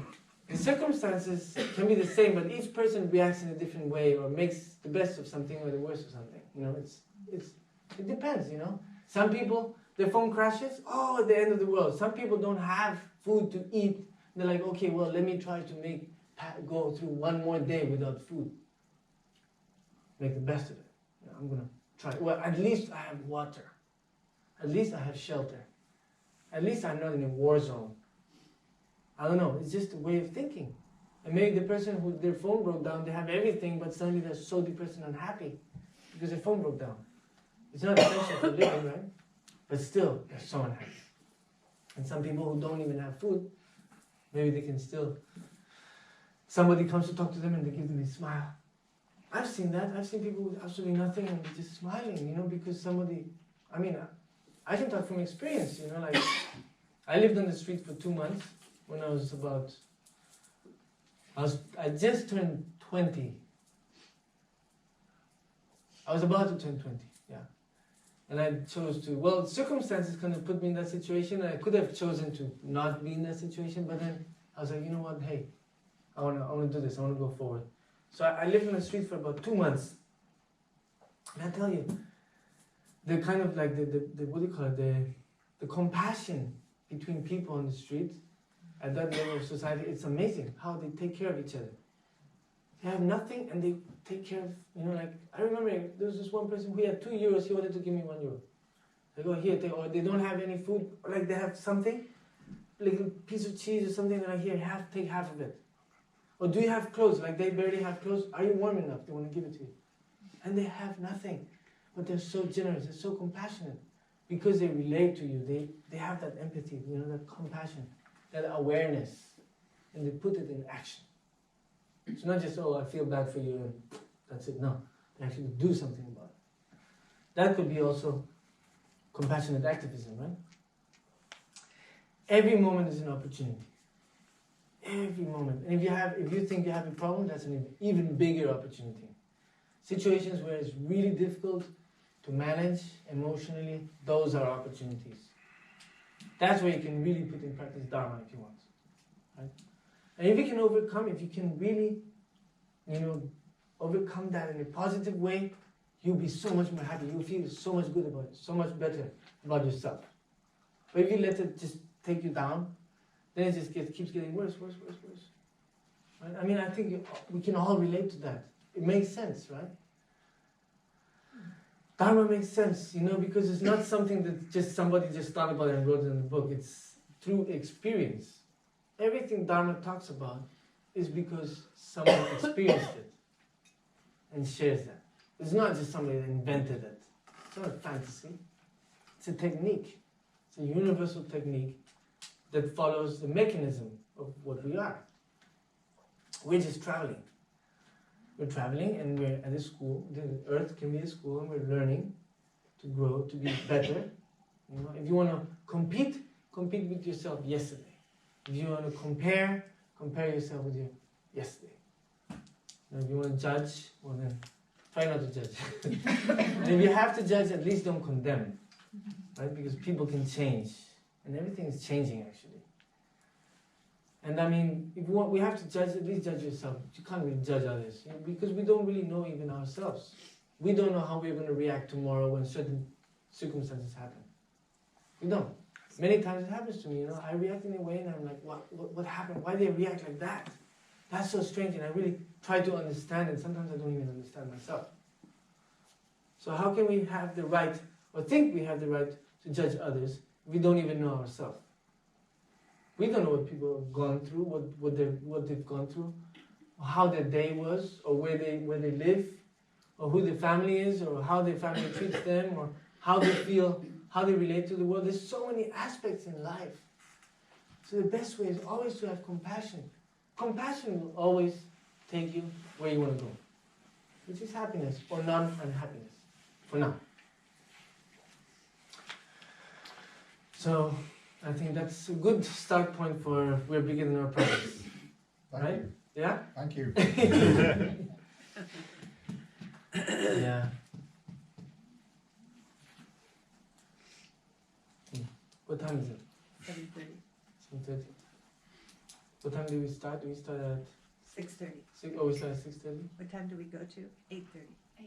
[SPEAKER 1] the circumstances can be the same, but each person reacts in a different way or makes the best of something or the worst of something. It depends, Some people, their phone crashes, at the end of the world. Some people don't have food to eat. They're like, okay, well, let me try to go through one more day without food. Make the best of it. I'm going to try. Well, at least I have water. At least I have shelter. At least I'm not in a war zone. I don't know. It's just a way of thinking. And maybe the person who their phone broke down, they have everything, but suddenly they're so depressed and unhappy because their phone broke down. It's not essential for living, right? But still, they're so unhappy. And some people who don't even have food, maybe they can still, somebody comes to talk to them and they give them a smile. I've seen that. I've seen people with absolutely nothing and they're just smiling, because somebody, I can talk from experience, I lived on the street for 2 months when I was I just turned 20. I was about to turn 20, yeah. And I chose to, circumstances kind of put me in that situation. I could have chosen to not be in that situation, but then I was like, you know what, hey, I want to do this, I want to go forward. So I lived on the street for about 2 months. And I tell you, the kind of like the compassion between people on the street at that level of society, it's amazing how they take care of each other. They have nothing and they take care of, I remember there was this one person who had €2, he wanted to give me €1. I go, here, or they don't have any food, or like they have something, like a piece of cheese or something, and I hear, take half of it. Or do you have clothes? Like they barely have clothes. Are you warm enough? They want to give it to you. And they have nothing. But they're so generous, they're so compassionate. Because they relate to you, they have that empathy, that compassion, that awareness. And they put it in action. It's not just, I feel bad for you and that's it. No, they actually do something about it. That could be also compassionate activism, right? Every moment is an opportunity. Every moment. And if you think you have a problem, that's an even bigger opportunity. Situations where it's really difficult to manage emotionally, those are opportunities. That's where you can really put in practice dharma if you want. Right? And if you can overcome, if you can really, overcome that in a positive way, you'll be so much more happy. You'll feel so much good about it, so much better about yourself. But if you let it just take you down, then it just keeps getting worse. Right? I think we can all relate to that. It makes sense, right? Dharma makes sense, because it's not something that just somebody just thought about and wrote it in the book. It's through experience. Everything Dharma talks about is because someone experienced it and shares that. It's not just somebody that invented it. It's not a fantasy. It's a technique. It's a universal technique that follows the mechanism of what we are. We're just traveling. we're traveling and we're at a school. The earth can be a school and we're learning to grow, to be better. You know, if you want to compete with yourself yesterday. If you want to compare yourself with your yesterday. And if you want to judge, well then, try not to judge. And if you have to judge, at least don't condemn. Right? Because people can change. And everything is changing, actually. And I mean, if we have to judge, at least judge yourself. You can't really judge others. You know, because we don't really know even ourselves. We don't know how we're going to react tomorrow when certain circumstances happen. We don't. Many times it happens to me, you know, I react in a way and I'm like, what happened? Why did I react like that? That's so strange, and I really try to understand, and sometimes I don't even understand myself. So how can we have the right, or think we have the right to judge others if we don't even know ourselves? We don't know what people have gone through, what they've gone through, or how their day was, or where they live, or who their family is, or how their family treats them, or how they feel, how they relate to the world. There's so many aspects in life. So the best way is always to have compassion. Compassion will always take you where you want to go, which is happiness or non-unhappiness, for now. So I think that's a good start point for we're beginning our practice. Right?
[SPEAKER 9] You.
[SPEAKER 1] Yeah?
[SPEAKER 9] Thank you.
[SPEAKER 1] Yeah. What time is it?
[SPEAKER 10] 7:30.
[SPEAKER 1] 7:30. What time do we start? Do we start at
[SPEAKER 10] 6:30.
[SPEAKER 1] Oh, we start at 6:30?
[SPEAKER 10] What time do we go to? 8:30.
[SPEAKER 1] Do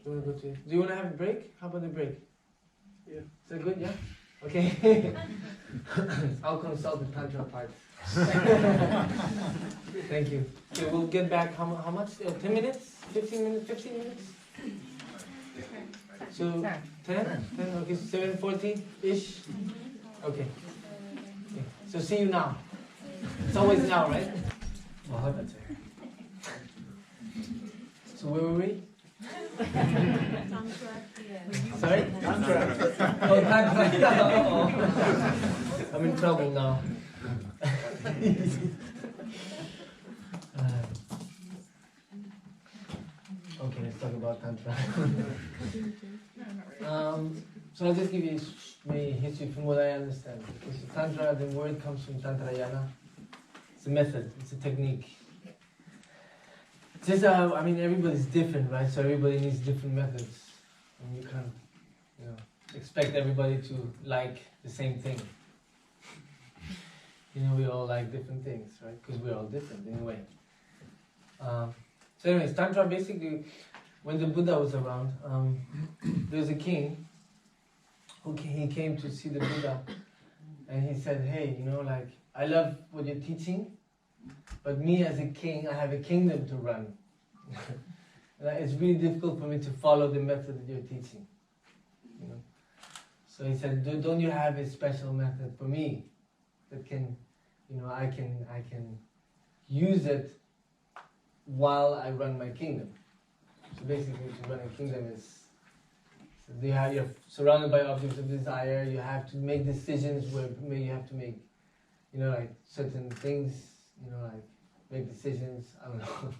[SPEAKER 1] you want to go to? Do you want to have a break? How about a break?
[SPEAKER 5] Yeah.
[SPEAKER 1] Is that good? Yeah. Okay. I'll consult the tantra part. Thank you. Okay, we'll get back. How much? 10 minutes? 15 minutes? 15 minutes? So 10? 10? Okay. 7:40-ish. Okay. So see you now. It's always now, right? Oh, that's it. So where were we? Sorry? Tantra. Oh, Tantra. Oh. I'm in trouble now. Okay, let's talk about Tantra. So I'll just give you a history from what I understand. Because Tantra, the word comes from Tantrayana. It's a method, it's a technique. Just, I mean, everybody's different, right? So everybody needs different methods. And you can't, expect everybody to like the same thing. We all like different things, right? Because we're all different in a way. So anyways, Tantra basically, when the Buddha was around, there was a king he came to see the Buddha, and he said, hey, I love what you're teaching, but me as a king, I have a kingdom to run. It's really difficult for me to follow the method that you're teaching. So he said, don't you have a special method for me that can, I can use it while I run my kingdom. So basically, to run a kingdom is, you're surrounded by objects of desire, you have to make decisions where you have to make, certain things, make decisions, I don't know.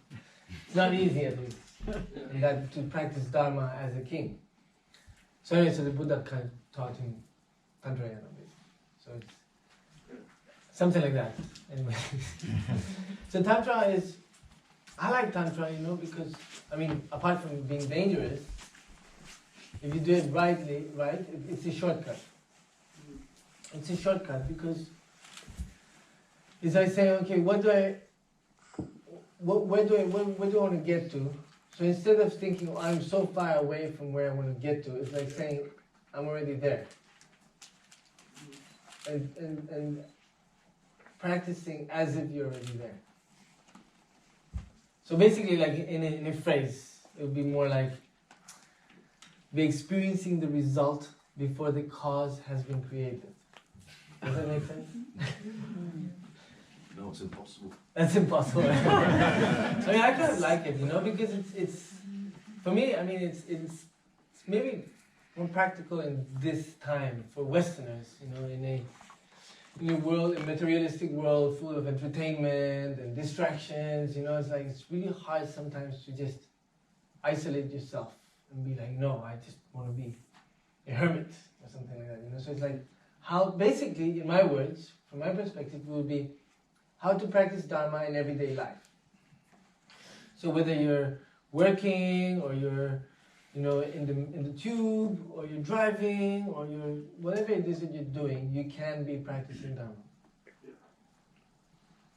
[SPEAKER 1] It's not easy at least, and that to practice dharma as a king. So anyway, so the Buddha kind of taught him Tantrayana, basically. So it's something like that. Anyway, so Tantra is, I like Tantra, because, apart from being dangerous, if you do it rightly, it's a shortcut. It's a shortcut because it's like saying, okay, where do I want to get to? So instead of thinking, I'm so far away from where I want to get to, it's like saying, I'm already there. And practicing as if you're already there. So basically, like in a phrase, it would be more like, be experiencing the result before the cause has been created. Does that make sense?
[SPEAKER 2] No, it's impossible.
[SPEAKER 1] That's impossible. I kind of like it, because it's for me, it's maybe more practical in this time for Westerners, in a world, a materialistic world full of entertainment and distractions, it's like, it's really hard sometimes to just isolate yourself and be like, no, I just want to be a hermit or something like that, you know. So it's like how, basically, in my words, from my perspective, it would be how to practice Dharma in everyday life. So whether you're working or you're, you know, in the tube, or you're driving, or you're whatever it is that you're doing, you can be practicing Dharma.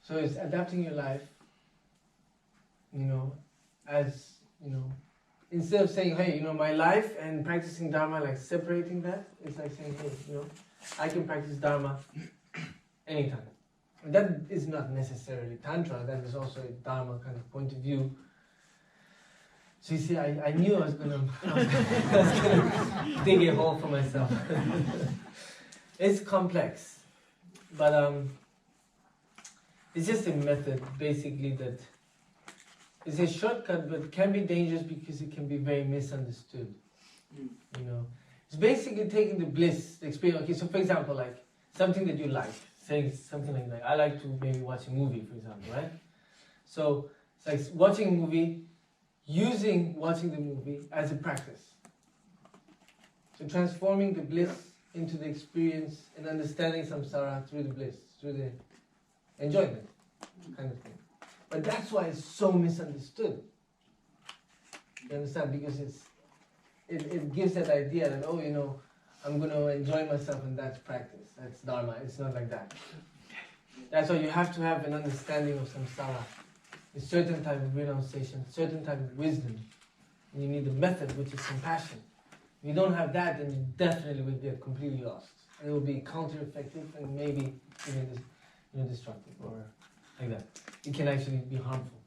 [SPEAKER 1] So it's adapting your life, you know, as, you know, instead of saying, hey, you know, my life and practicing Dharma, like separating that, it's like saying, hey, you know, I can practice Dharma anytime. And that is not necessarily Tantra, that is also a Dharma kind of point of view. So you see, I knew I was gonna dig a hole for myself. It's complex, but it's just a method, basically, that is a shortcut, but can be dangerous because it can be very misunderstood. You know, it's basically taking the bliss, the experience. Okay, so for example, like something that you like, saying something like that. I like to maybe watch a movie, for example, right? So it's like watching a movie, using watching the movie as a practice. So transforming the bliss into the experience and understanding samsara through the bliss, through the enjoyment kind of thing. But that's why it's so misunderstood. You understand? Because it gives that idea that, oh, you know, I'm going to enjoy myself and that's practice. That's Dharma. It's not like that. That's why you have to have an understanding of samsara, a certain type of renunciation, certain type of wisdom. And you need a method, which is compassion. If you don't have that, then you definitely will get completely lost. And it will be counter-effective and maybe even destructive or like that. It can actually be harmful.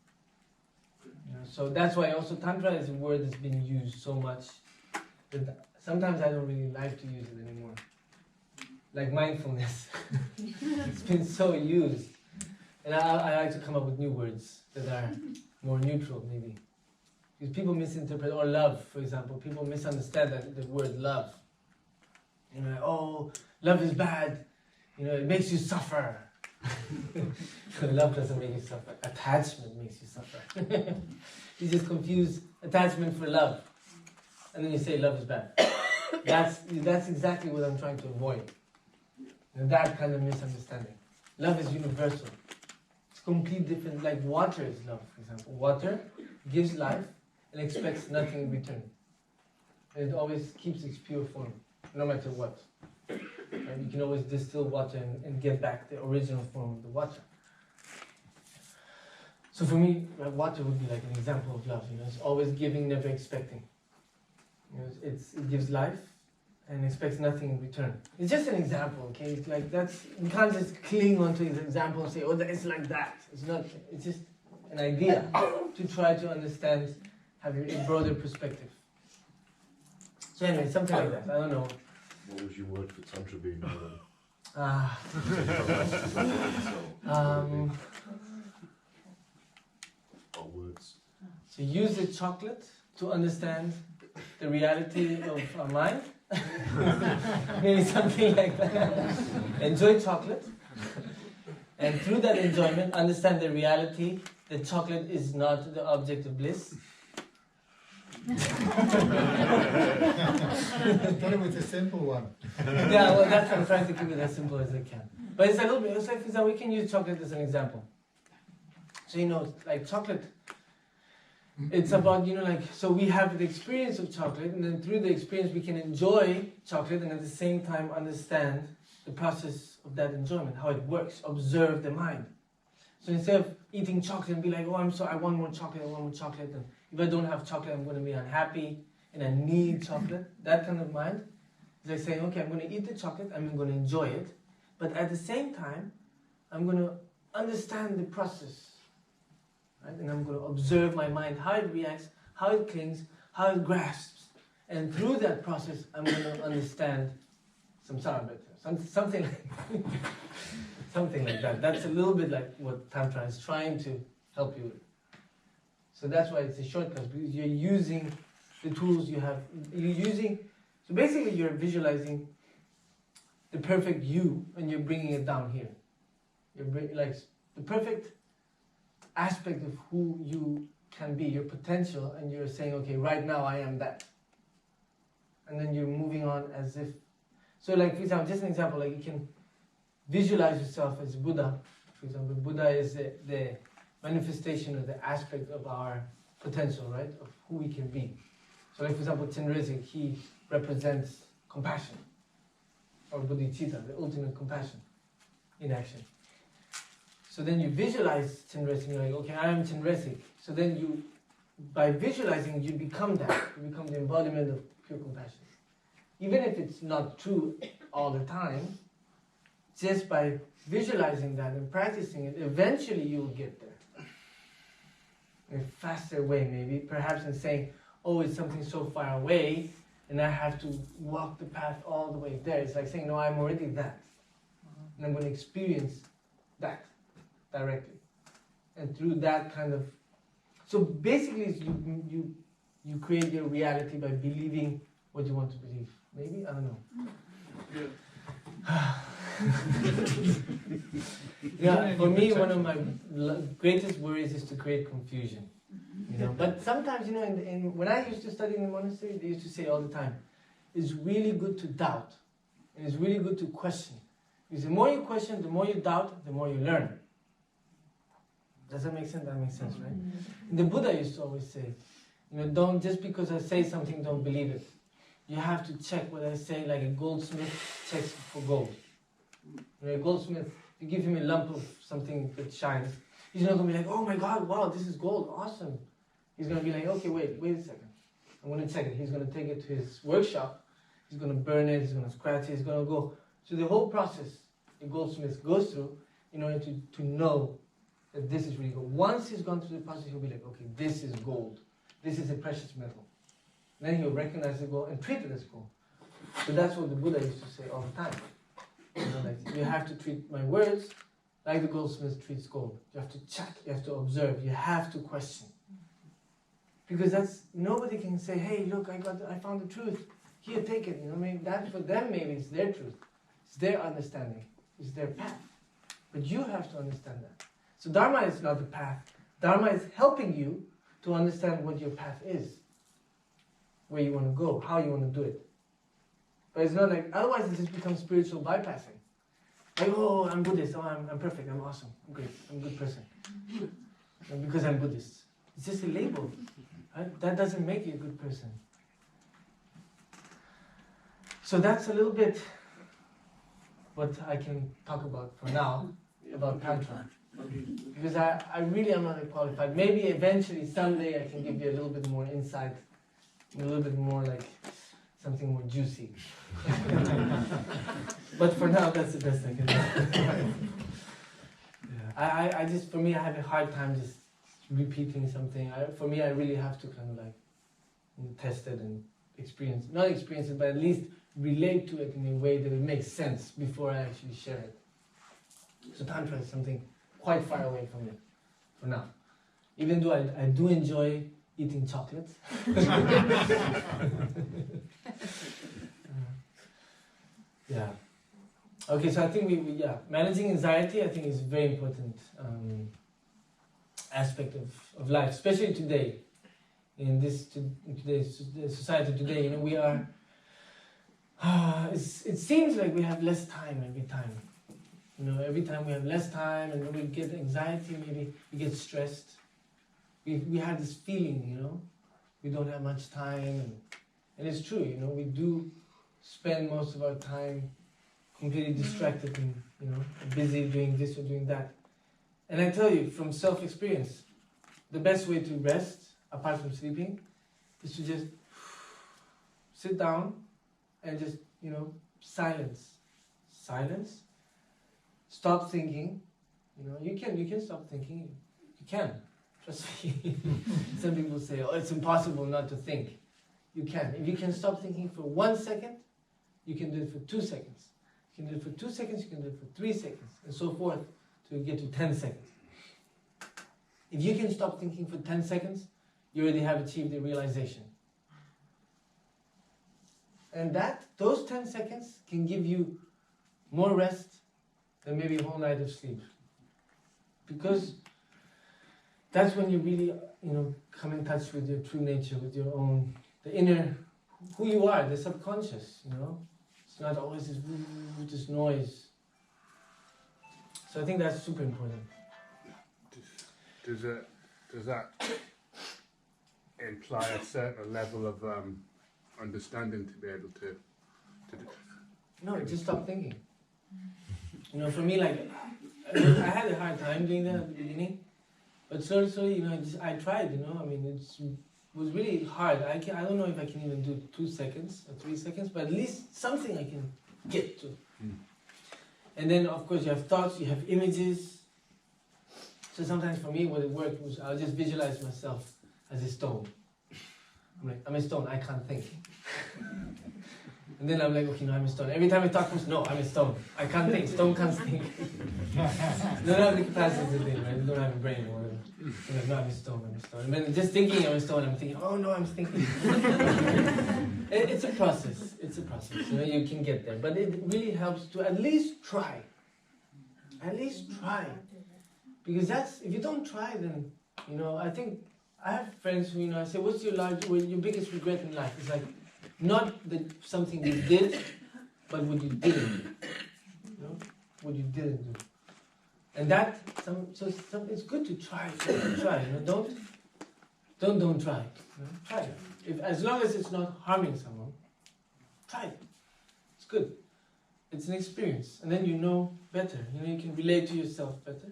[SPEAKER 1] You know, so that's why also Tantra is a word that's been used so much that sometimes I don't really like to use it anymore. Like mindfulness. It's been so used. And I like to come up with new words that are more neutral, maybe. Because people misinterpret, or love, for example. People misunderstand the word love. You know, oh, love is bad. You know, it makes you suffer. Love doesn't make you suffer. Attachment makes you suffer. You just confuse attachment for love. And then you say love is bad. That's exactly what I'm trying to avoid. You know, that kind of misunderstanding. Love is universal. It's completely different. Like water is love, for example. Water gives life and expects nothing in return. And it always keeps its pure form, no matter what. And you can always distill water and get back the original form of the water. So for me, like water would be like an example of love. You know, it's always giving, never expecting. You know, it gives life and expects nothing in return. It's just an example, okay? It's like you can't just cling onto the example and say, oh, it's like that. It's not. It's just an idea to try to understand, have a broader perspective. So anyway, something like that. I don't know.
[SPEAKER 2] What was your word for Tantra being? What words?
[SPEAKER 1] So use the chocolate to understand the reality of our mind. Maybe something like that. Enjoy chocolate. And through that enjoyment, understand the reality that chocolate is not the object of bliss.
[SPEAKER 9] Get it with a simple one.
[SPEAKER 1] Yeah, well, that's what I'm trying to keep it as simple as I can. But it's a little bit, it's like, for example, we can use chocolate as an example. So, you know, like chocolate, it's about, you know, like, so we have the experience of chocolate, and then through the experience we can enjoy chocolate and at the same time understand the process of that enjoyment, how it works, observe the mind. So instead of eating chocolate and be like, oh, I want more chocolate, and if I don't have chocolate, I'm going to be unhappy, and I need chocolate, that kind of mind, is like saying, okay, I'm going to eat the chocolate, I'm going to enjoy it, but at the same time, I'm going to understand the process, right? And I'm going to observe my mind, how it reacts, how it clings, how it grasps, and through that process, I'm going to understand samsara better, something like something like that. That's a little bit like what Tantra is trying to help you with. So that's why it's a shortcut, because you're using the tools you have. So basically you're visualizing the perfect you and you're bringing it down here. You're like the perfect aspect of who you can be, your potential, and you're saying, okay, right now I am that. And then you're moving on as if, so like for example, just an example, like you can visualize yourself as Buddha. For example, Buddha is the manifestation or the aspect of our potential, right? Of who we can be. So like for example, Tenzin, he represents compassion. Or bodhicitta, the ultimate compassion in action. So then you visualize Tenzin, you're like, okay, I am Tenzin. So then you, by visualizing, you become that. You become the embodiment of pure compassion. Even if it's not true all the time, just by visualizing that and practicing it, eventually you will get there. In a faster way maybe, perhaps in saying, oh, it's something so far away, and I have to walk the path all the way there. It's like saying, no, I'm already that. And I'm going to experience that directly. And through that kind of... So basically, you create your reality by believing what you want to believe. Maybe? I don't know. Yeah, for me, one of my greatest worries is to create confusion. You know, but sometimes, you know, when I used to study in the monastery, they used to say all the time, it's really good to doubt, and it's really good to question. Because the more you question, the more you doubt, the more you learn. Does that make sense? That makes sense, right? The Buddha used to always say, you know, don't, just because I say something, don't believe it. You have to check what I say, like a goldsmith checks for gold. You know, a goldsmith, you give him a lump of something that shines, he's not going to be like, oh my God, wow, this is gold, awesome. He's going to be like, okay, wait a second. I'm going to check it. He's going to take it to his workshop. He's going to burn it. He's going to scratch it. He's going to go. So the whole process a goldsmith goes through in order to know that this is really gold. Once he's gone through the process, he'll be like, okay, this is gold. This is a precious metal. Then he'll recognize the gold and treat it as gold. So that's what the Buddha used to say all the time. You know, like, you have to treat my words like the goldsmith treats gold. You have to check. You have to observe. You have to question. Because that's, nobody can say, hey, look, I found the truth. Here, take it. You know, maybe that for them, maybe it's their truth. It's their understanding. It's their path. But you have to understand that. So Dharma is not the path. Dharma is helping you to understand what your path is. Where you want to go, how you want to do it. But it's not like, otherwise it just becomes spiritual bypassing. Like, oh, I'm Buddhist, oh, I'm perfect, I'm awesome, I'm great, I'm a good person. And because I'm Buddhist. It's just a label. Right? That doesn't make you a good person. So that's a little bit what I can talk about for now, about Tantra. Because I really am not qualified. Maybe eventually, someday, I can give you a little bit more insight, a little bit more like something more juicy. But for now, that's the best I can do. I just, for me, I have a hard time just repeating something. For me, I really have to kind of like test it and not experience it, but at least relate to it in a way that it makes sense before I actually share it. So Tantra is something quite far away from me for now. Even though I do enjoy eating chocolates. Yeah. Okay, so I think managing anxiety, I think, is a very important aspect of life, especially today. In today's society today, you know, we are. It seems like we have less time every time. You know, every time we have less time, and we get anxiety, maybe we get stressed. We have this feeling, you know, we don't have much time, and it's true, you know, we do spend most of our time completely distracted and, you know, busy doing this or doing that. And I tell you, from self-experience, the best way to rest, apart from sleeping, is to just sit down and just, you know, silence. Stop thinking. You know, you can stop thinking. You can. Trust me. Some people say, oh, it's impossible not to think. You can. If you can stop thinking for 1 second, you can do it for 2 seconds. You can do it for 2 seconds, you can do it for 3 seconds, and so forth, to get to 10 seconds. If you can stop thinking for 10 seconds, you already have achieved the realization. And those 10 seconds can give you more rest than maybe a whole night of sleep. Because that's when you really, come in touch with your true nature, with your own, the inner, who you are, the subconscious, It's not always this noise. So I think that's super important.
[SPEAKER 11] Does that imply a certain level of understanding to be able to
[SPEAKER 1] No, just stop thinking. For me, like, I had a hard time doing that at the beginning, but slowly, I tried, it was really hard. I don't know if I can even do 2 seconds or 3 seconds, but at least something I can get to. And then, of course, you have thoughts, you have images. So sometimes for me, what it worked was I'll just visualize myself as a stone. I'm like, I'm a stone, I can't think. And then I'm like, okay, no, I'm a stone. Every time I talk, no, I'm a stone. I can't think. Stone can't think. They don't have the capacity to think, right? They don't have a brain or whatever. I'm like, no, I'm a stone, I'm a stone. And then just thinking I'm a stone, I'm thinking, oh no, I'm thinking. It's a process. It's a process. You can get there. But it really helps to at least try. At least try. Because if you don't try, then, I think, I have friends who, I say, what's your biggest regret in life? It's like, not something you did, but what you didn't do. What you didn't do. And that, it's good to try. Don't try. Try it. As long as it's not harming someone, try it. It's good. It's an experience. And then you know better. You can relate to yourself better.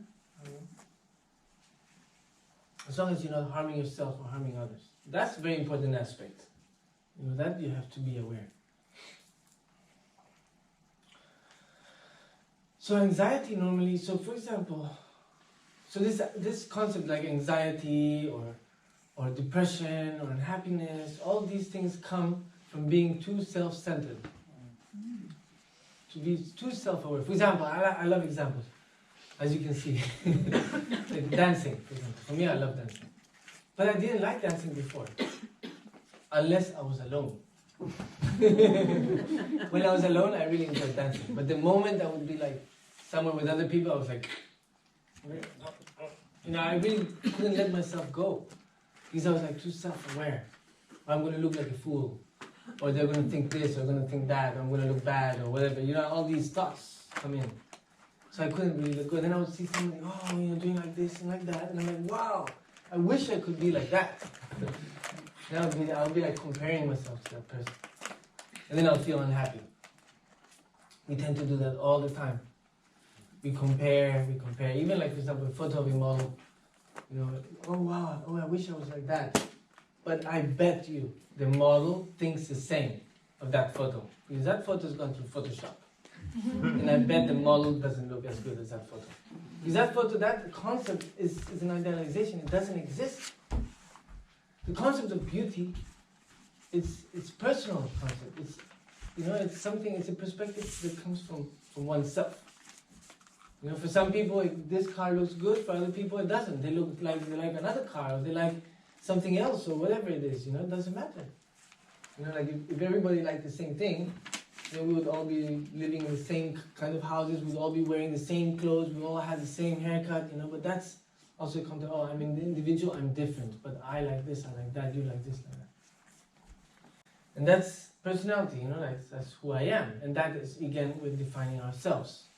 [SPEAKER 1] As long as you're not harming yourself or harming others. That's a very important aspect. That you have to be aware. So anxiety normally, for example, this concept like anxiety or depression or unhappiness, all these things come from being too self-centered. To be too self-aware. For example, I love examples, as you can see. Like dancing, for example. For me, I love dancing. But I didn't like dancing before. Unless I was alone. When I was alone, I really enjoyed dancing. But the moment I would be like somewhere with other people, I was like, I really couldn't let myself go. Because I was like too self-aware. I'm going to look like a fool. Or they're going to think this, or going to think that, or I'm going to look bad, or whatever. All these thoughts come in. So I couldn't really let go. Then I would see somebody, doing like this and like that. And I'm like, wow, I wish I could be like that. Then I'll be like comparing myself to that person. And then I'll feel unhappy. We tend to do that all the time. We compare. Even like, for example, a photo of a model. Oh wow, I wish I was like that. But I bet you the model thinks the same of that photo. Because that photo's gone through Photoshop. And I bet the model doesn't look as good as that photo. Because that photo, that concept is an idealization. It doesn't exist. The concept of beauty, it's personal concept. It's something. It's a perspective that comes from oneself. For some people, this car looks good. For other people, it doesn't. They like another car, or they like something else, or whatever it is. It doesn't matter. Like if everybody liked the same thing, we would all be living in the same kind of houses. We'd all be wearing the same clothes. We all have the same haircut. But that's also come to, I'm an individual, I'm different, but I like this, I like that, you like this, like that. And that's personality, that's who I am. And that is, again, with defining ourselves.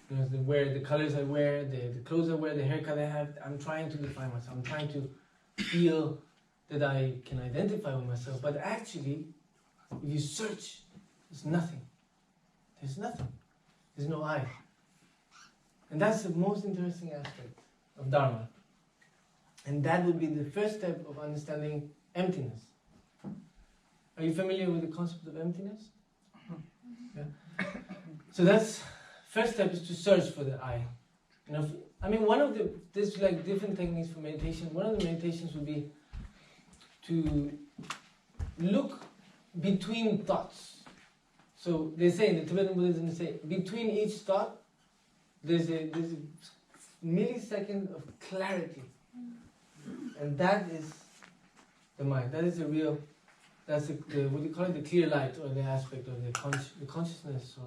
[SPEAKER 1] The colors I wear, the clothes I wear, the haircut I have, I'm trying to define myself. I'm trying to feel that I can identify with myself. But actually, if you search, there's nothing. There's nothing. There's no I. And that's the most interesting aspect of Dharma. And that would be the first step of understanding emptiness. Are you familiar with the concept of emptiness? Yeah. So that's, first step is to search for the I. There's like different techniques for meditation. One of the meditations would be to look between thoughts. So they say in the Tibetan Buddhism, they say between each thought, there's a millisecond of clarity, and that is the mind. That is the real. That's what do you call it? The clear light, or the aspect of the consciousness,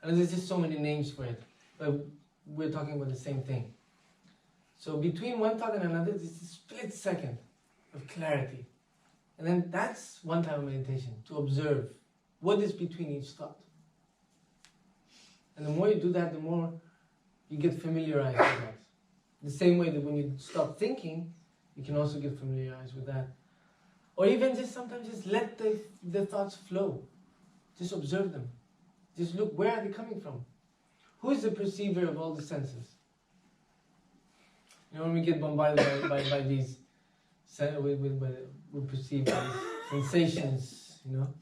[SPEAKER 1] and there's just so many names for it. But we're talking about the same thing. So between one thought and another, there's a split second of clarity. And then that's one type of meditation, to observe what is between each thought. And the more you do that, the more you get familiarized with that. The same way that when you stop thinking, you can also get familiarized with that. Or even just sometimes just let the thoughts flow. Just observe them. Just look, where are they coming from? Who is the perceiver of all the senses? You know, when we get bombarded by these, we perceive these sensations, you know.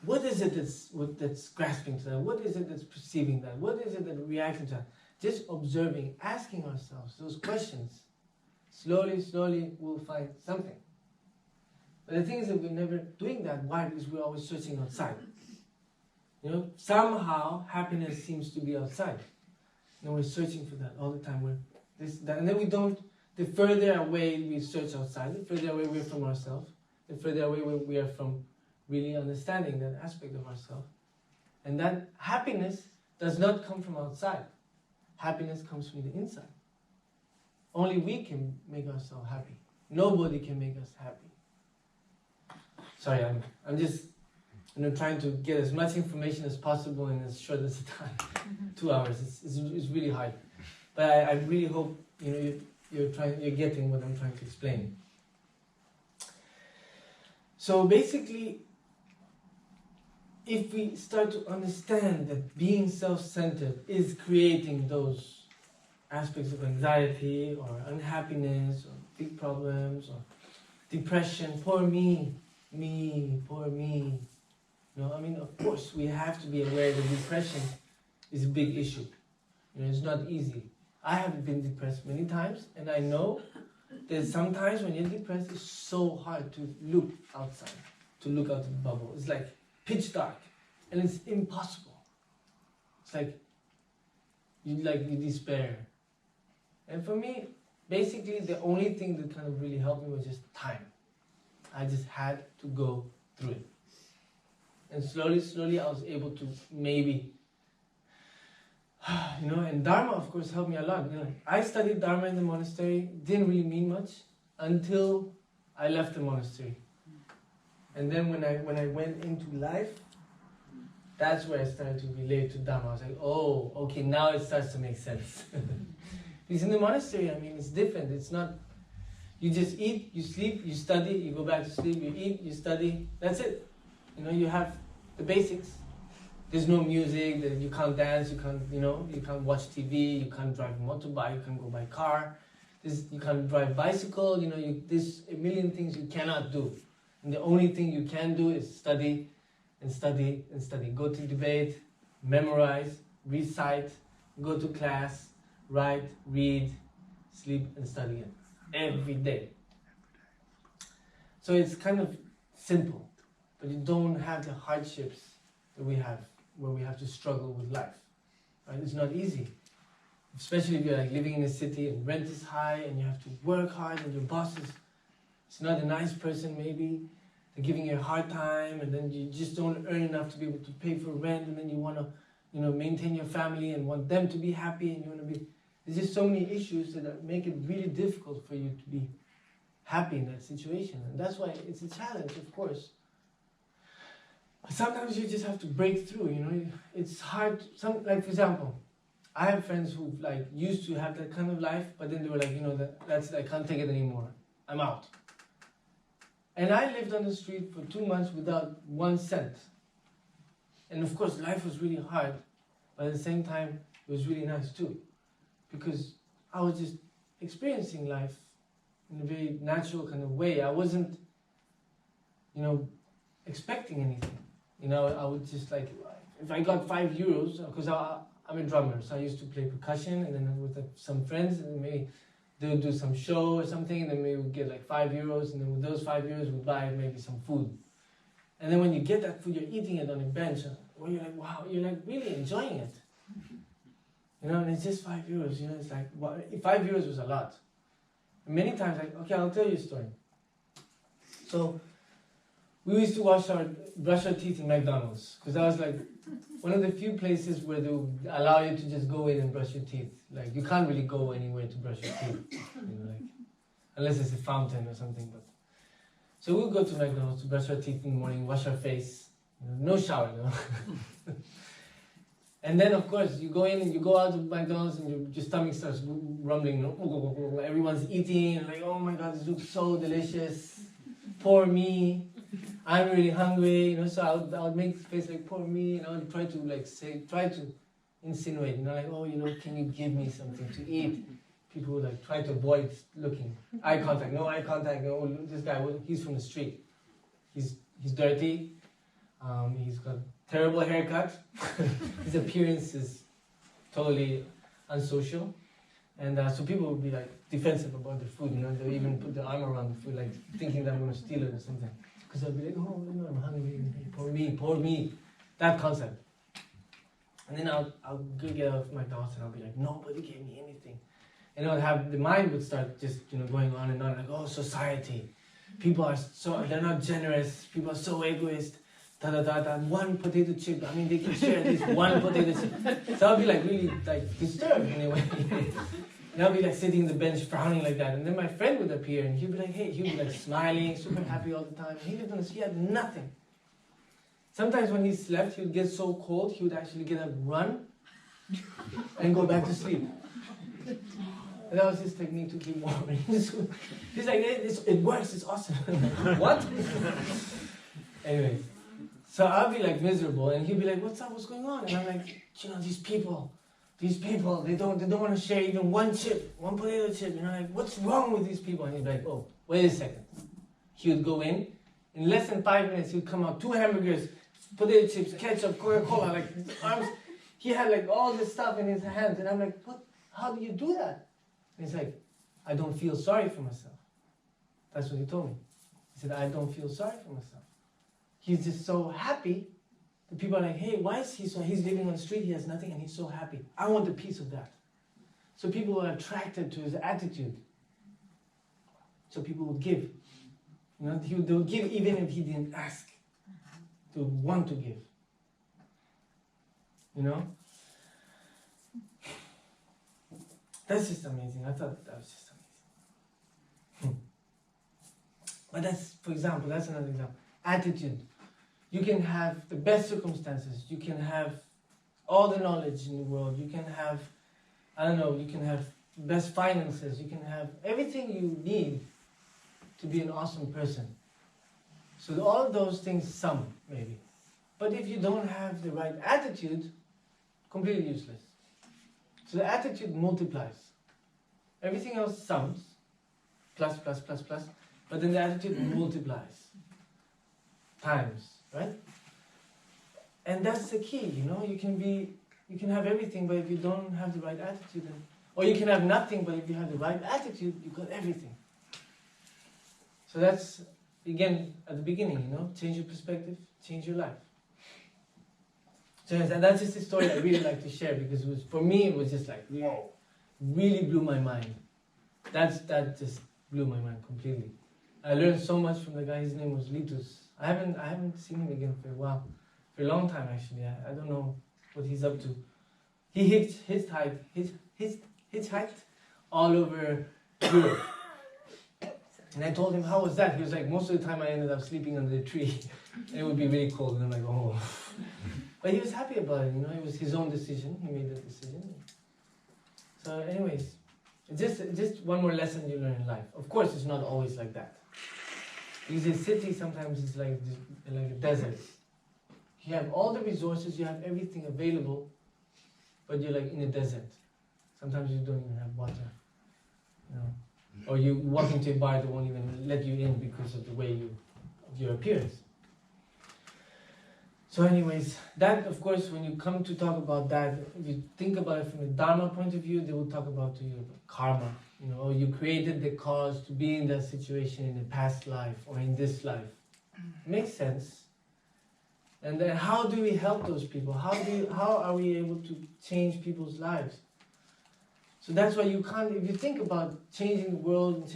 [SPEAKER 1] What is it that's grasping to that? What is it that's perceiving that? What is it that's reacting to that? Just observing, asking ourselves those questions. Slowly we'll find something. But the thing is that we're never doing that. Why? Because we're always searching outside. You know, somehow happiness seems to be outside. And we're searching for that all the time. And then we don't, the further away we search outside, the further away we're from ourselves, the further away we are from really understanding that aspect of ourselves. And that happiness does not come from outside. Happiness comes from the inside. Only we can make ourselves happy. Nobody can make us happy. Sorry, I'm just trying to get as much information as possible in as short as a time. 2 hours. It's really hard. But I really hope you're getting what I'm trying to explain. So basically, if we start to understand that being self-centered is creating those aspects of anxiety or unhappiness or big problems or depression, poor me, poor me. I mean, of course, we have to be aware that depression is a big issue. It's not easy. I have been depressed many times, and I know that sometimes when you're depressed, it's so hard to look outside, to look out of the bubble. It's like pitch dark, and it's impossible. It's like you despair. And for me, basically, the only thing that kind of really helped me was just time. I just had to go through it. And slowly, I was able to maybe, and Dharma, of course, helped me a lot. I studied Dharma in the monastery, didn't really mean much until I left the monastery. And then when I went into life, that's where I started to relate to Dharma. I was like, oh, okay, now it starts to make sense. Because in the monastery, I mean, it's different. It's not, you just eat, you sleep, you study, you go back to sleep, you eat, you study, that's it. You have the basics. There's no music, you can't dance, you can't watch TV, you can't drive a motorbike, you can't go by car, you can't drive bicycle, there's a million things you cannot do. And the only thing you can do is study and study and study. Go to debate, memorize, recite, go to class, write, read, sleep and study again. Every day. So it's kind of simple, but you don't have the hardships that we have, where we have to struggle with life. Right? It's not easy. Especially if you're living in a city and rent is high and you have to work hard and your boss is not a nice person maybe. They're giving you a hard time and then you just don't earn enough to be able to pay for rent and then you want to maintain your family and want them to be happy and you want to be... There's just so many issues that make it really difficult for you to be happy in that situation. And that's why it's a challenge, of course. Sometimes you just have to break through, It's hard. For example, I have friends who used to have that kind of life, but then they were like, that's I can't take it anymore. I'm out. And I lived on the street for 2 months without 1 cent. And of course, life was really hard, but at the same time, it was really nice too. Because I was just experiencing life in a very natural kind of way. I wasn't, expecting anything. I would just if I got €5, because I'm a drummer, so I used to play percussion, and then with some friends, and maybe they would do some show or something, and then maybe we'd get €5, and then with those €5, we'd buy maybe some food. And then when you get that food, you're eating it on a bench, where you're like, wow, you're really enjoying it. And it's just €5, it's like, well, €5 was a lot. And many times, okay, I'll tell you a story. So, we used to brush our teeth in McDonald's, because that was like one of the few places where they would allow you to just go in and brush your teeth. Like, you can't really go anywhere to brush your teeth, like, unless it's a fountain or something. But so we'll go to McDonald's to brush our teeth in the morning, wash our face, no shower, And then, of course, you go in and you go out of McDonald's and your stomach starts rumbling. Everyone's eating, and like, oh my God, this looks so delicious. Poor me. I'm really hungry, So I would make the face like, poor me, and I would try to insinuate, like, oh, can you give me something to eat? People would like try to avoid looking. Eye contact, no eye contact. No, this guy, he's from the street. He's dirty. He's got terrible haircut. His appearance is totally unsocial. And so people would be like defensive about the food, They'll even put their arm around the food, like thinking that I'm going to steal it or something. Because I'll be like, oh, I'm hungry, poor me. That concept. And then I'll get out of my thoughts and I'll be like, nobody gave me anything. And the mind would start just, going on and on, like, oh, society. People are they're not generous. People are so egoist. One potato chip. They can share this one potato chip. So I'll be like really like disturbed in a way. And I'll be like sitting on the bench frowning like that. And then my friend would appear and he'd be like, hey, he'd be like smiling, super happy all the time. He had nothing. Sometimes when he slept, he would get so cold, he would actually get up, run, and go back to sleep. And that was his technique to keep warm. He's like, it works, it's awesome. What? Anyways, so I'll be like miserable, and he'll be like, what's up, what's going on? And I'm like, these people, they don't want to share even one chip, one potato chip. Like, what's wrong with these people? And he'd be like, oh, wait a second. He would go in less than 5 minutes, he'd come out, 2 hamburgers, potato chips, ketchup, Coca-Cola, like his arms. He had like all this stuff in his hands, and I'm like, what? How do you do that? And he's like, I don't feel sorry for myself. That's what he told me. He said, I don't feel sorry for myself. He's just so happy that people are like, hey, why is he's living on the street, he has nothing, and he's so happy. I want a piece of that. So people are attracted to his attitude. So people will give. They would give even if he didn't ask. They would want to give. That's just amazing. I thought that was just amazing. But that's, for example, that's another example. Attitude. You can have the best circumstances. You can have all the knowledge in the world. You can have, you can have best finances. You can have everything you need to be an awesome person. So all of those things sum, maybe. But if you don't have the right attitude, completely useless. So the attitude multiplies. Everything else sums, plus, but then the attitude multiplies. Times, right? And that's the key, you can have everything, but if you don't have the right attitude, or you can have nothing, but if you have the right attitude, you've got everything. So that's, again, at the beginning, change your perspective, change your life. So that's just a story I really like to share, because for me it was just like, whoa, really blew my mind. That just blew my mind completely. I learned so much from the guy. His name was Litus. I haven't seen him again for a while, for a long time actually. I don't know what he's up to. He hitchhiked all over Europe. And I told him, how was that? He was like, most of the time I ended up sleeping under the tree. And it would be really cold. And I'm like, oh. But he was happy about it, It was his own decision. He made that decision. So anyways, just one more lesson you learn in life. Of course, it's not always like that. Because a city sometimes is like a desert. You have all the resources, you have everything available, but you're like in a desert. Sometimes you don't even have water, Or you walk into a bar, they won't even let you in because of the way of your appearance. So anyways, that, of course, when you come to talk about that, if you think about it from a dharma point of view, they will talk about to you karma. You created the cause to be in that situation in a past life or in this life. Makes sense. And then how do we help those people? How are we able to change people's lives? So that's why you can't, if you think about changing the world,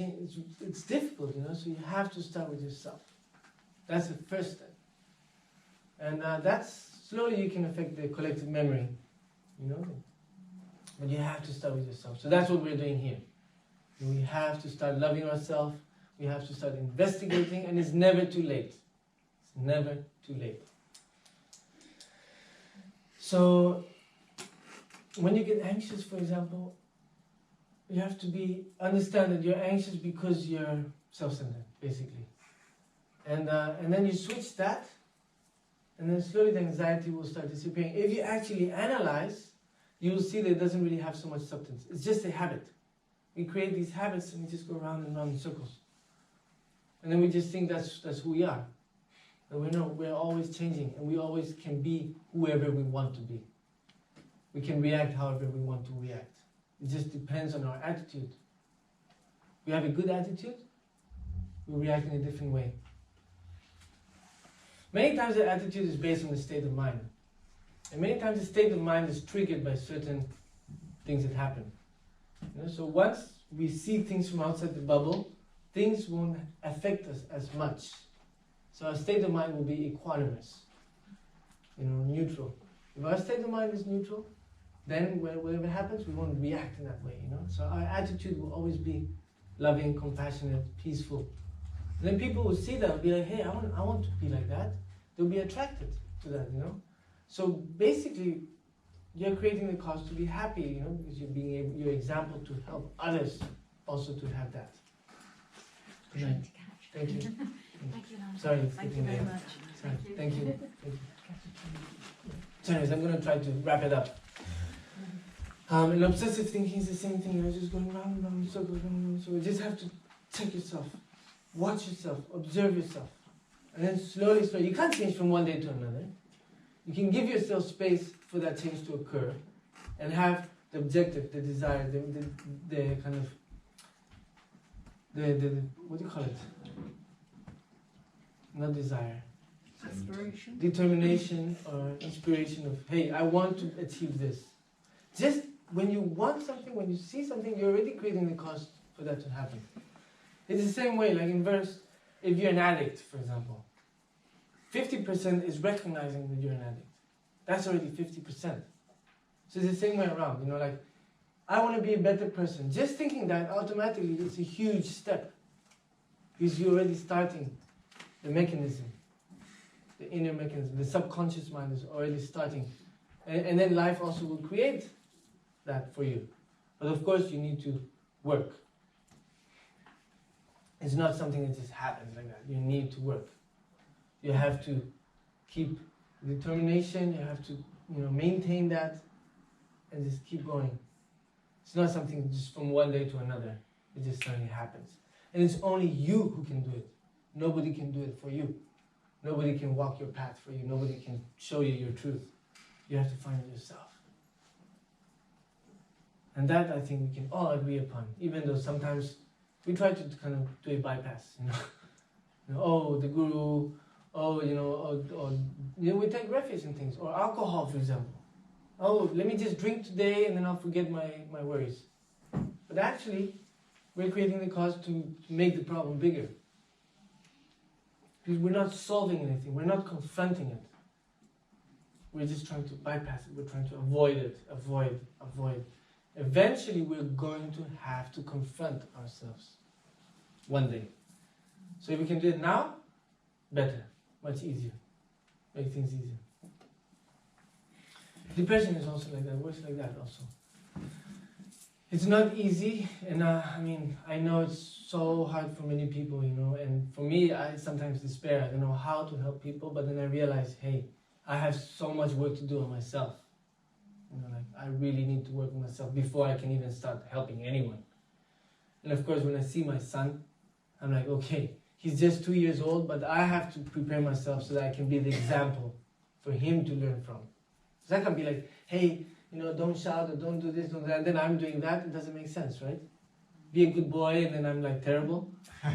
[SPEAKER 1] it's difficult, So you have to start with yourself. That's the first step. And that's, slowly you can affect the collective memory, you know. But you have to start with yourself. So that's what we're doing here. We have to start loving ourselves. We have to start investigating, and it's never too late. It's never too late. So, when you get anxious, for example, you have to understand that you're anxious because you're self-centered, basically. And then you switch that, and then slowly the anxiety will start disappearing. If you actually analyze, you will see that it doesn't really have so much substance. It's just a habit. We create these habits and we just go round and round in circles. And then we just think that's who we are. But we're always changing, and we always can be whoever we want to be. We can react however we want to react. It just depends on our attitude. We have a good attitude, we react in a different way. Many times the attitude is based on the state of mind. And many times the state of mind is triggered by certain things that happen. You know, so once we see things from outside the bubble, things won't affect us as much. So our state of mind will be equanimous, neutral. If our state of mind is neutral, then whatever happens, we won't react in that way, So our attitude will always be loving, compassionate, peaceful. And then people will see that and be like, hey, I want to be like that. They'll be attracted to that, So basically, you're creating the cause to be happy, because you're being your example to help others also to have that. Good night. Thank you.
[SPEAKER 10] Thank you, Lana.
[SPEAKER 1] Sorry,
[SPEAKER 10] Thank you very much.
[SPEAKER 1] Sorry. Thank you. So anyways, I'm going to try to wrap it up. And obsessive thinking is the same thing, just going round and round in circles. So you just have to check yourself, watch yourself, observe yourself. And then slowly, you can't change from one day to another. You can give yourself space for that change to occur and have the objective, the desire, the kind of, the what do you call it? Not desire.
[SPEAKER 4] Aspiration.
[SPEAKER 1] Determination or inspiration of, hey, I want to achieve this. Just when you want something, when you see something, you're already creating the cause for that to happen. It's the same way, like in verse, if you're an addict, for example, 50% is recognizing that you're an addict. That's already 50%. So it's the same way around, like, I want to be a better person. Just thinking that automatically, it's a huge step. Because you're already starting the mechanism, the inner mechanism, the subconscious mind is already starting. And then life also will create that for you. But of course, you need to work. It's not something that just happens like that. You need to work. You have to keep determination, you have to maintain that, and just keep going. It's not something just from one day to another. It just suddenly happens. And it's only you who can do it. Nobody can do it for you. Nobody can walk your path for you. Nobody can show you your truth. You have to find it yourself. And that, I think, we can all agree upon, even though sometimes we try to kind of do a bypass, oh, the guru, we take refuge in things, or alcohol, for example. Oh, let me just drink today and then I'll forget my worries. But actually, we're creating the cause to make the problem bigger. Because we're not solving anything, we're not confronting it. We're just trying to bypass it, we're trying to avoid it, avoid. Eventually, we're going to have to confront ourselves. One day. So if we can do it now, better, much easier. Make things easier. Depression is also like that, works like that also. It's not easy, and I know it's so hard for many people, and for me, I sometimes despair. I don't know how to help people, but then I realize, hey, I have so much work to do on myself. I really need to work on myself before I can even start helping anyone. And of course, when I see my son, I'm like, okay, he's just 2 years old, but I have to prepare myself so that I can be the example for him to learn from. Because I can be like, hey, don't shout or don't do this, don't do that, and then I'm doing that, it doesn't make sense, right? Be a good boy, and then I'm like terrible.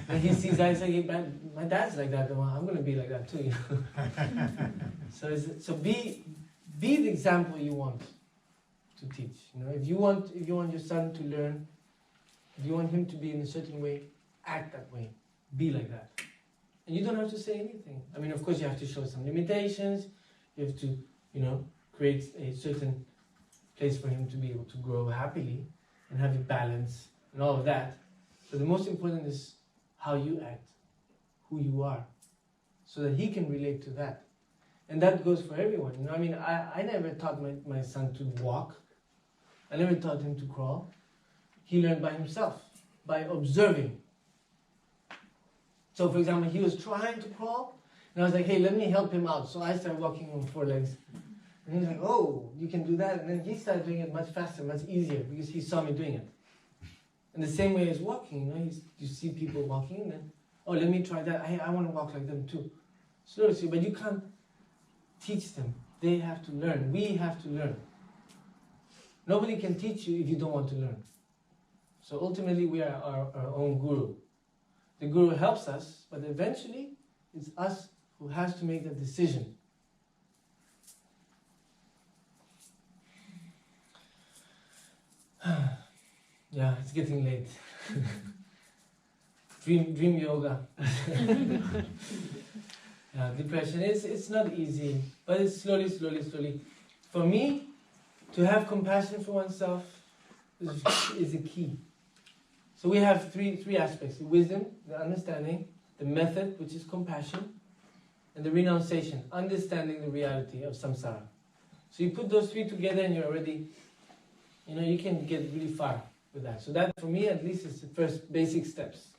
[SPEAKER 1] And he sees that, he's like, hey, my dad's like that, well, I'm going to be like that too. So be the example you want to teach. If you want your son to learn, if you want him to be in a certain way, act that way. Be like that. And you don't have to say anything. I mean, of course, you have to show some limitations. You have to, you know, create a certain place for him to be able to grow happily and have a balance and all of that. But the most important is how you act, who you are, so that he can relate to that. And that goes for everyone. You know, I mean, I never taught my son to walk. I never taught him to crawl. He learned by himself, by observing. So, for example, he was trying to crawl, and I was like, hey, let me help him out. So I started walking on 4 legs. And he was like, oh, you can do that. And then he started doing it much faster, much easier, because he saw me doing it. And the same way as walking, you know, you see people walking, and then, oh, let me try that. I want to walk like them too. Slowly, but you can't teach them. They have to learn. We have to learn. Nobody can teach you if you don't want to learn. So ultimately, we are our own guru. The guru helps us, but eventually, it's us who has to make the decision. Yeah, it's getting late. Dream yoga. Yeah, depression, it's not easy, but it's slowly. For me, to have compassion for oneself is the key. So we have three aspects: the wisdom, the understanding, the method, which is compassion, and the renunciation, understanding the reality of samsara. So you put those three together and you're already, you know, you can get really far with that. So that, for me at least, is the first basic steps.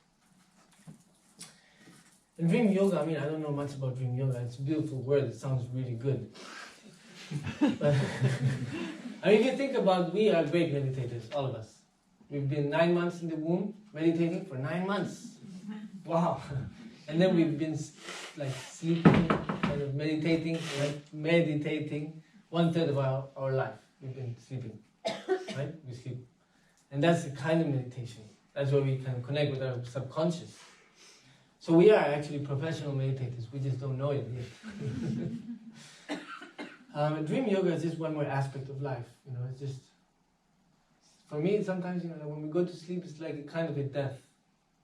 [SPEAKER 1] And dream yoga, I mean, I don't know much about dream yoga. It's a beautiful word. It sounds really good. But I mean, if you think about, we are great meditators, all of us. We've been 9 months in the womb, meditating for 9 months. Wow. And then we've been like sleeping, kind of meditating 1/3 of our life. We've been sleeping, right? We sleep. And that's the kind of meditation. That's where we can connect with our subconscious. So we are actually professional meditators. We just don't know it yet. Dream yoga is just one more aspect of life. You know, it's just, for me, sometimes, you know, when we go to sleep, it's like a kind of a death.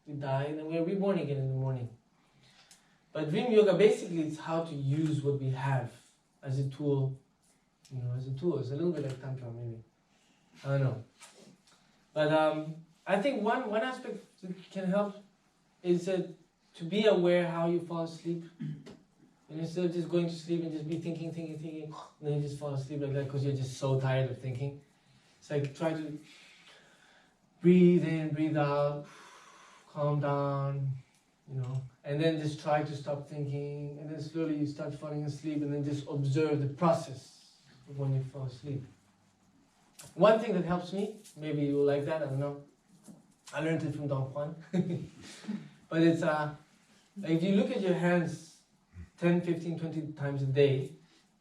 [SPEAKER 1] We die and then we're reborn again in the morning. But dream yoga, basically, it's how to use what we have as a tool. You know, as a tool. It's a little bit like Tantra, maybe. I don't know. But I think one aspect that can help is to be aware how you fall asleep. And instead of just going to sleep and just be thinking, and then you just fall asleep like that because you're just so tired of thinking. It's like try to breathe in, breathe out, calm down, you know, and then just try to stop thinking, and then slowly you start falling asleep, and then just observe the process of when you fall asleep. One thing that helps me, maybe you'll like that, I don't know. I learned it from Don Juan. But it's, if you look at your hands 10, 15, 20 times a day,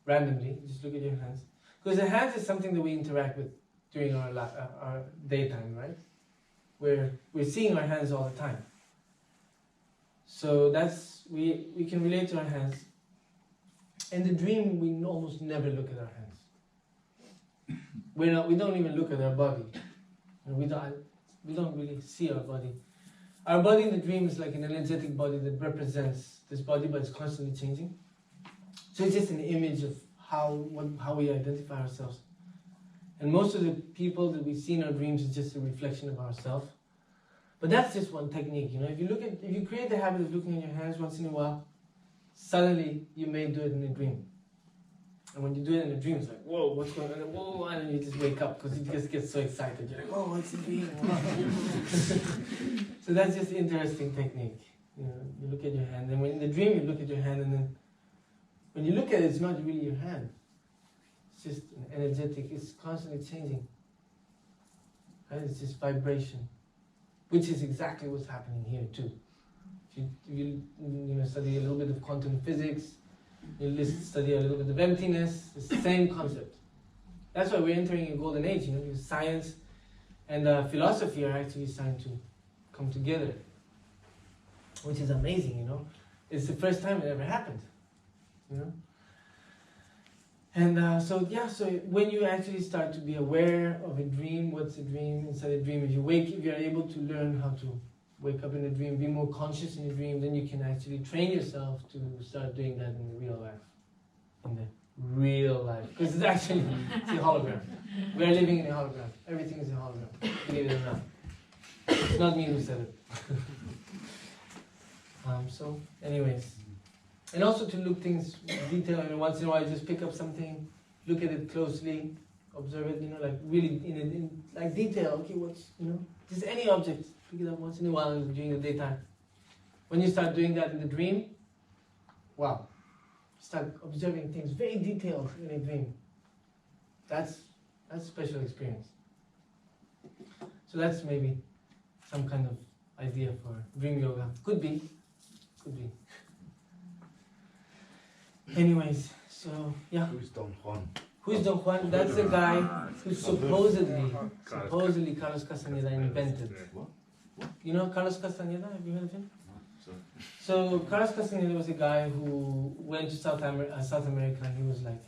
[SPEAKER 1] randomly, just look at your hands. Because the hands is something that we interact with during our daytime, right? We're seeing our hands all the time. So that's, we can relate to our hands. In the dream, we almost never look at our hands. We don't even look at our body. We don't really see our body. Our body in the dream is like an energetic body that represents this body, but it's constantly changing. So it's just an image of how we identify ourselves. And most of the people that we see in our dreams is just a reflection of ourselves. But that's just one technique, you know. If you create the habit of looking at your hands once in a while, suddenly you may do it in a dream. And when you do it in a dream, it's like, whoa, what's going on? Whoa, and then you just wake up because you just get so excited. You're like, oh, it's a dream. So that's just an interesting technique. You know, you look at your hand, and when in the dream you look at your hand, and then when you look at it, it's not really your hand. It's just an energetic. It's constantly changing. Right? It's just vibration, which is exactly what's happening here too. If you study a little bit of quantum physics, you study a little bit of emptiness, it's the same concept. That's why we're entering a golden age, you know, because science and philosophy are actually starting to come together, which is amazing, you know. It's the first time it ever happened, you know. And so when you actually start to be aware of a dream, what's a dream inside a dream, if you're able to learn how to wake up in a dream, be more conscious in a dream, then you can actually train yourself to start doing that in the real life. In the real life. Because it's actually it's a hologram. We are living in a hologram. Everything is a hologram. Believe it or not. It's not me who said it. So, anyways. And also to look things in detail, and once in a while just pick up something, look at it closely, observe it, like really in like detail. Okay, what's, just any object, pick it up once in a while during the daytime. When you start doing that in the dream, wow, start observing things very detailed in a dream. That's a special experience. So that's maybe some kind of idea for dream yoga. Could be. Anyways, so yeah.
[SPEAKER 2] Who's Don Juan?
[SPEAKER 1] Who's Don Juan? That's the guy who supposedly Carlos Castaneda invented.
[SPEAKER 2] What?
[SPEAKER 1] You know Carlos Castaneda? Have you heard of him?
[SPEAKER 2] Sorry.
[SPEAKER 1] So Carlos Castaneda was a guy who went to South America, and he was like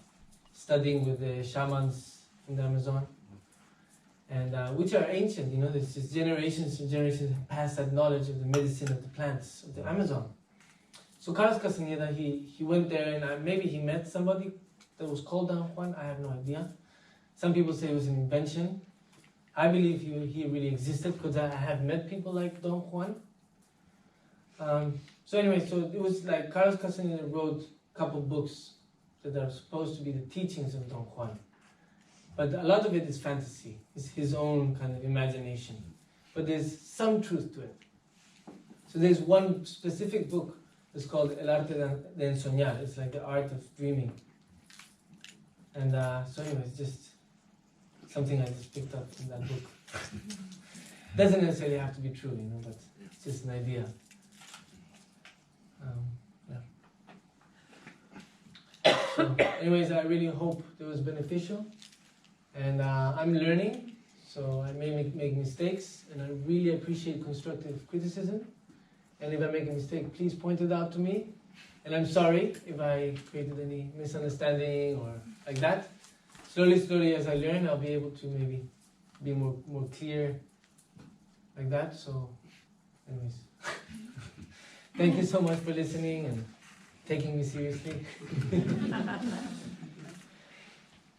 [SPEAKER 1] studying with the shamans in the Amazon, and which are ancient. There's just generations and generations have passed that knowledge of the medicine of the plants of the Amazon. So Carlos Castaneda, he went there, and maybe he met somebody that was called Don Juan. I have no idea. Some people say it was an invention. I believe he really existed because I have met people like Don Juan. So anyway, so it was like Carlos Castaneda wrote a couple books that are supposed to be the teachings of Don Juan. But a lot of it is fantasy. It's his own kind of imagination. But there's some truth to it. So there's one specific book that's called El Arte de Ensoñar. It's like the art of dreaming. And so anyway, it's just something I just picked up from that book. Doesn't necessarily have to be true, but it's just an idea. Yeah. So anyways, I really hope it was beneficial. And I'm learning, so I may make mistakes, and I really appreciate constructive criticism. And if I make a mistake, please point it out to me. And I'm sorry if I created any misunderstanding or like that. Slowly, as I learn, I'll be able to maybe be more clear like that. So, anyways, thank you so much for listening and taking me seriously.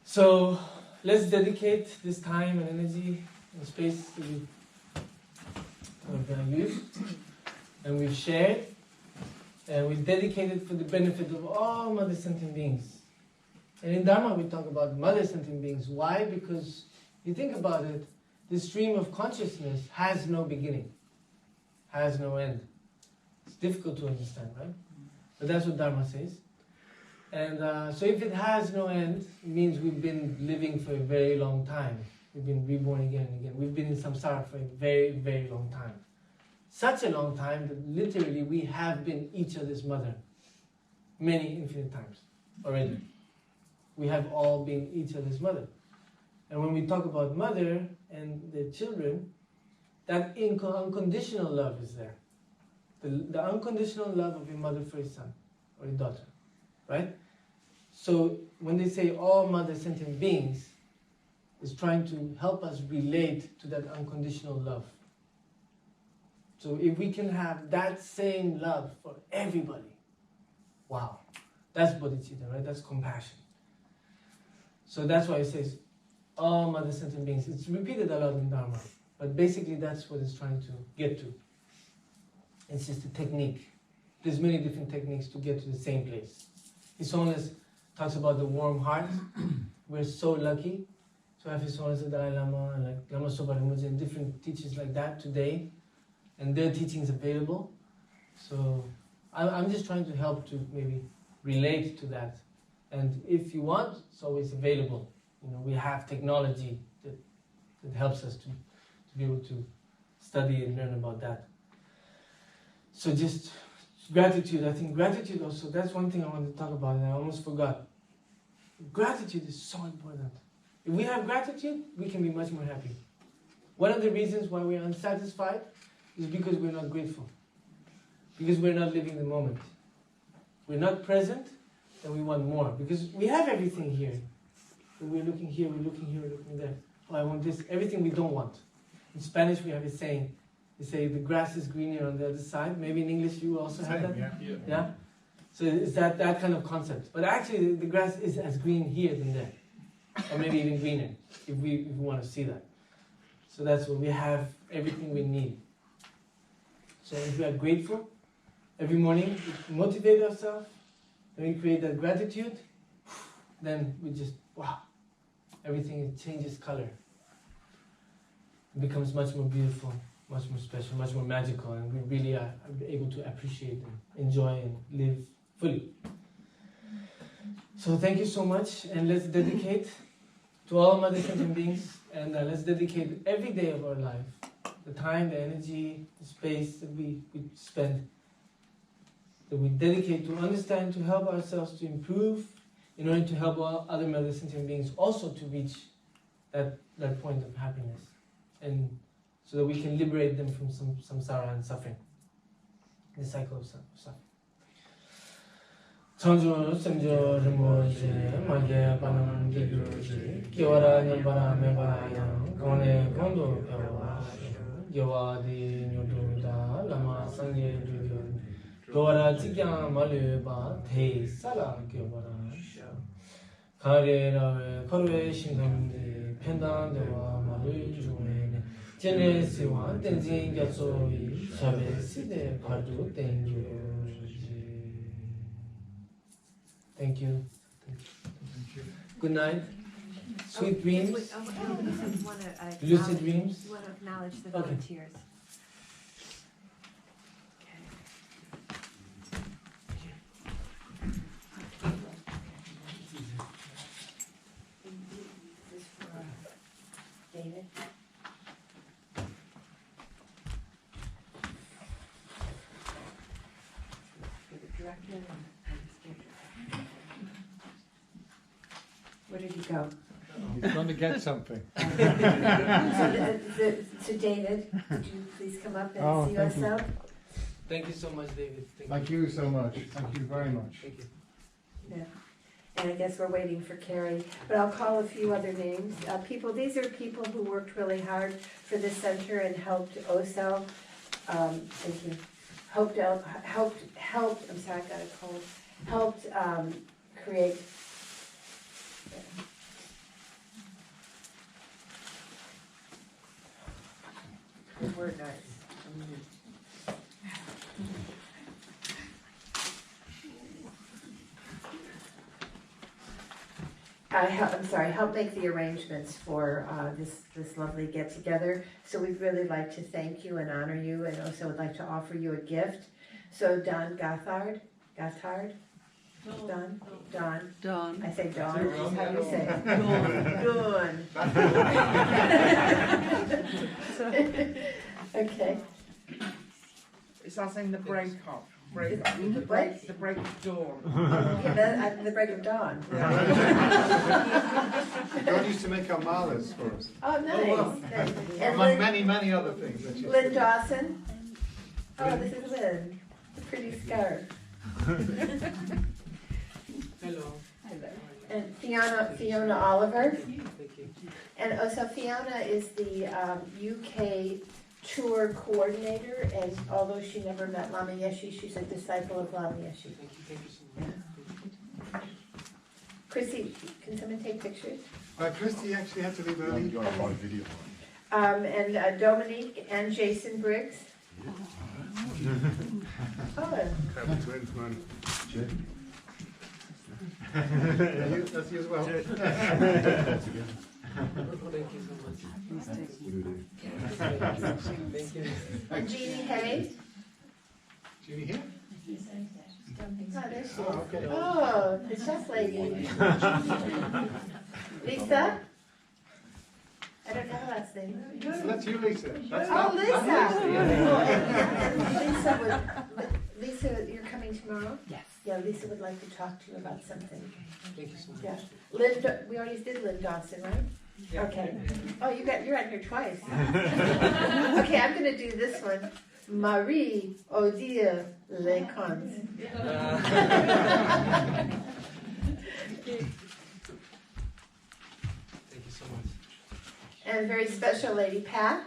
[SPEAKER 1] So, let's dedicate this time and energy and space that we've used and we've shared. And we dedicate it for the benefit of all mother sentient beings. And in Dharma we talk about mother sentient beings. Why? Because you think about it, this stream of consciousness has no beginning, has no end. It's difficult to understand, right? But that's what Dharma says. And so if it has no end, it means we've been living for a very long time. We've been reborn again and again. We've been in samsara for a very, very long time. Such a long time that literally we have been each other's mother many infinite times already. We have all been each other's mother. And when we talk about mother and the children, that unconditional love is there. The unconditional love of a mother for a son or a daughter, right? So when they say all mother sentient beings, it's trying to help us relate to that unconditional love. So if we can have that same love for everybody, wow, that's bodhicitta, right? That's compassion. So that's why it says all mother sentient beings. It's repeated a lot in Dharma, but basically that's what it's trying to get to. It's just a technique. There's many different techniques to get to the same place. His Holiness talks about the warm heart. We're so lucky to have His Holiness the Dalai Lama and like Lama Sopa Rinpoche and different teachers like that today. And their teachings available. So I'm just trying to help to maybe relate to that. And if you want, it's always available. We have technology that helps us to be able to study and learn about that. So just gratitude. I think gratitude also, that's one thing I want to talk about and I almost forgot. Gratitude is so important. If we have gratitude, we can be much more happy. One of the reasons why we're unsatisfied is because we're not grateful. Because we're not living the moment. We're not present, and we want more. Because we have everything here. We're looking here, we're looking here, we're looking there. Oh, I want this. Everything we don't want. In Spanish we have a saying, You say the grass is greener on the other side. Maybe in English you also have that?
[SPEAKER 9] Yeah.
[SPEAKER 1] Yeah? So it's that kind of concept. But actually the grass is as green here than there. Or maybe even greener, if we want to see that. So that's what we have, everything we need. So if we are grateful, every morning we motivate ourselves, and we create that gratitude, then we just, wow, everything changes color. It becomes much more beautiful, much more special, much more magical, and we really are able to appreciate and enjoy and live fully. So thank you so much, and let's dedicate to all Mother Sentient beings, and let's dedicate every day of our life, the time, the energy, the space that we spend, that we dedicate to understand, to help ourselves to improve, in order to help all other Mother Sentient beings also to reach that point of happiness, and so that we can liberate them from samsara and suffering, the cycle of suffering. Chanjo Sanjo Rimboje, Maje Panam Giguji, Kiwara Nambara Mebayang, Kone Kondo Pewa, Yawadi Nyududa, Lama Sangye Juju, Dora Tikya Maluba, Te Sala Kiwara, Kare Rave, Korwe Shingamdi, Pendan Dewa Malu June, Jene Siwa, Tenzin Osel Hita, Shabe Side Padu Tenju. Thank you. Good night. Sweet dreams. Lucid dreams.
[SPEAKER 10] You want to acknowledge the
[SPEAKER 1] Okay.
[SPEAKER 10] volunteers.
[SPEAKER 7] David?
[SPEAKER 10] Where did he go?
[SPEAKER 9] He's going to get something.
[SPEAKER 10] So David, could you please come up and
[SPEAKER 9] Oh,
[SPEAKER 10] see
[SPEAKER 9] thank
[SPEAKER 10] us
[SPEAKER 9] you.
[SPEAKER 10] out?
[SPEAKER 1] Thank you so much, David.
[SPEAKER 9] Thank you so much. Thank you very much.
[SPEAKER 1] Thank you.
[SPEAKER 10] Yeah. And I guess we're waiting for Carrie, but I'll call a few other names. These are people who worked really hard for this center and helped Osel. Thank you. Helped. I'm sorry, I got a cold. Helped create. Good word, nice. Help make the arrangements for this lovely get-together. So we'd really like to thank you and honor you, and also would like to offer you a gift. So Don Gothard, Don. I say Don, this is how you say it. Don. Okay.
[SPEAKER 6] It's as in the break up. Break up.
[SPEAKER 10] The break?
[SPEAKER 6] The break of dawn.
[SPEAKER 10] Yeah, the break of dawn.
[SPEAKER 9] God used to make our malas for us.
[SPEAKER 10] Oh, nice.
[SPEAKER 9] wow.
[SPEAKER 10] Nice. And
[SPEAKER 9] Among
[SPEAKER 10] Lynn,
[SPEAKER 9] many, many other things. That
[SPEAKER 10] Lynn Dawson. Oh, this is Lynn. The pretty scarf.
[SPEAKER 1] Hello.
[SPEAKER 10] And Fiona Oliver.
[SPEAKER 1] Thank you.
[SPEAKER 10] And so Fiona is the UK tour coordinator, and although she never met Lama Yeshe, she's a disciple of Lama Yeshe.
[SPEAKER 1] Thank you so much.
[SPEAKER 10] Chrissy, can someone take pictures?
[SPEAKER 9] Christy actually had to leave early.
[SPEAKER 2] You're on a video.
[SPEAKER 10] And Dominique and Jason Briggs. Oh,
[SPEAKER 11] Have twins, man.
[SPEAKER 9] That's you as well.
[SPEAKER 1] Thank you so much. Thank you.
[SPEAKER 10] and Jeannie Hay.
[SPEAKER 9] Jeannie here?
[SPEAKER 10] Oh, there she is.
[SPEAKER 9] Oh, okay.
[SPEAKER 10] Oh, the chef lady. Lisa? I don't know her last name.
[SPEAKER 9] So that's you, Lisa. That's
[SPEAKER 10] Oh,
[SPEAKER 9] not-
[SPEAKER 10] Lisa!
[SPEAKER 9] that's
[SPEAKER 10] Oh, and Lisa, you're coming tomorrow?
[SPEAKER 7] Yes.
[SPEAKER 10] Yeah, Lisa would like to talk to you about something.
[SPEAKER 1] Thank you so much.
[SPEAKER 10] Yeah. We already did Lynn Dawson, right?
[SPEAKER 1] Yeah.
[SPEAKER 10] Okay. Oh, you're on here twice. Okay, I'm gonna do this one. Marie Odile Leconte.
[SPEAKER 1] Thank you so much.
[SPEAKER 10] And a very special lady, Pat.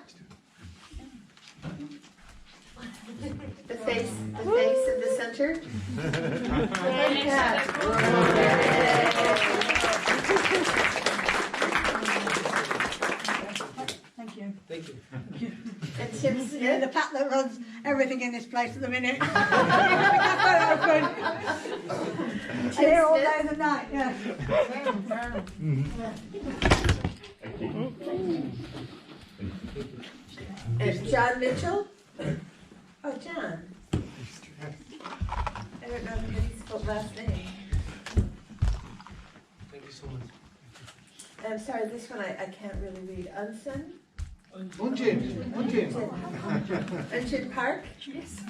[SPEAKER 12] Thank you.
[SPEAKER 1] Thank you.
[SPEAKER 10] And Tim
[SPEAKER 12] Yeah,
[SPEAKER 10] Smith.
[SPEAKER 12] the fact that runs everything in this place at the minute. I'm here all day and the night, yeah.
[SPEAKER 10] And John Mitchell. Oh, John. I don't know anybody's full last name.
[SPEAKER 1] Thank you so much.
[SPEAKER 10] I'm sorry, this one I can't really read. Unsun?
[SPEAKER 9] Unjin.
[SPEAKER 10] Unjin Park?
[SPEAKER 3] Yes.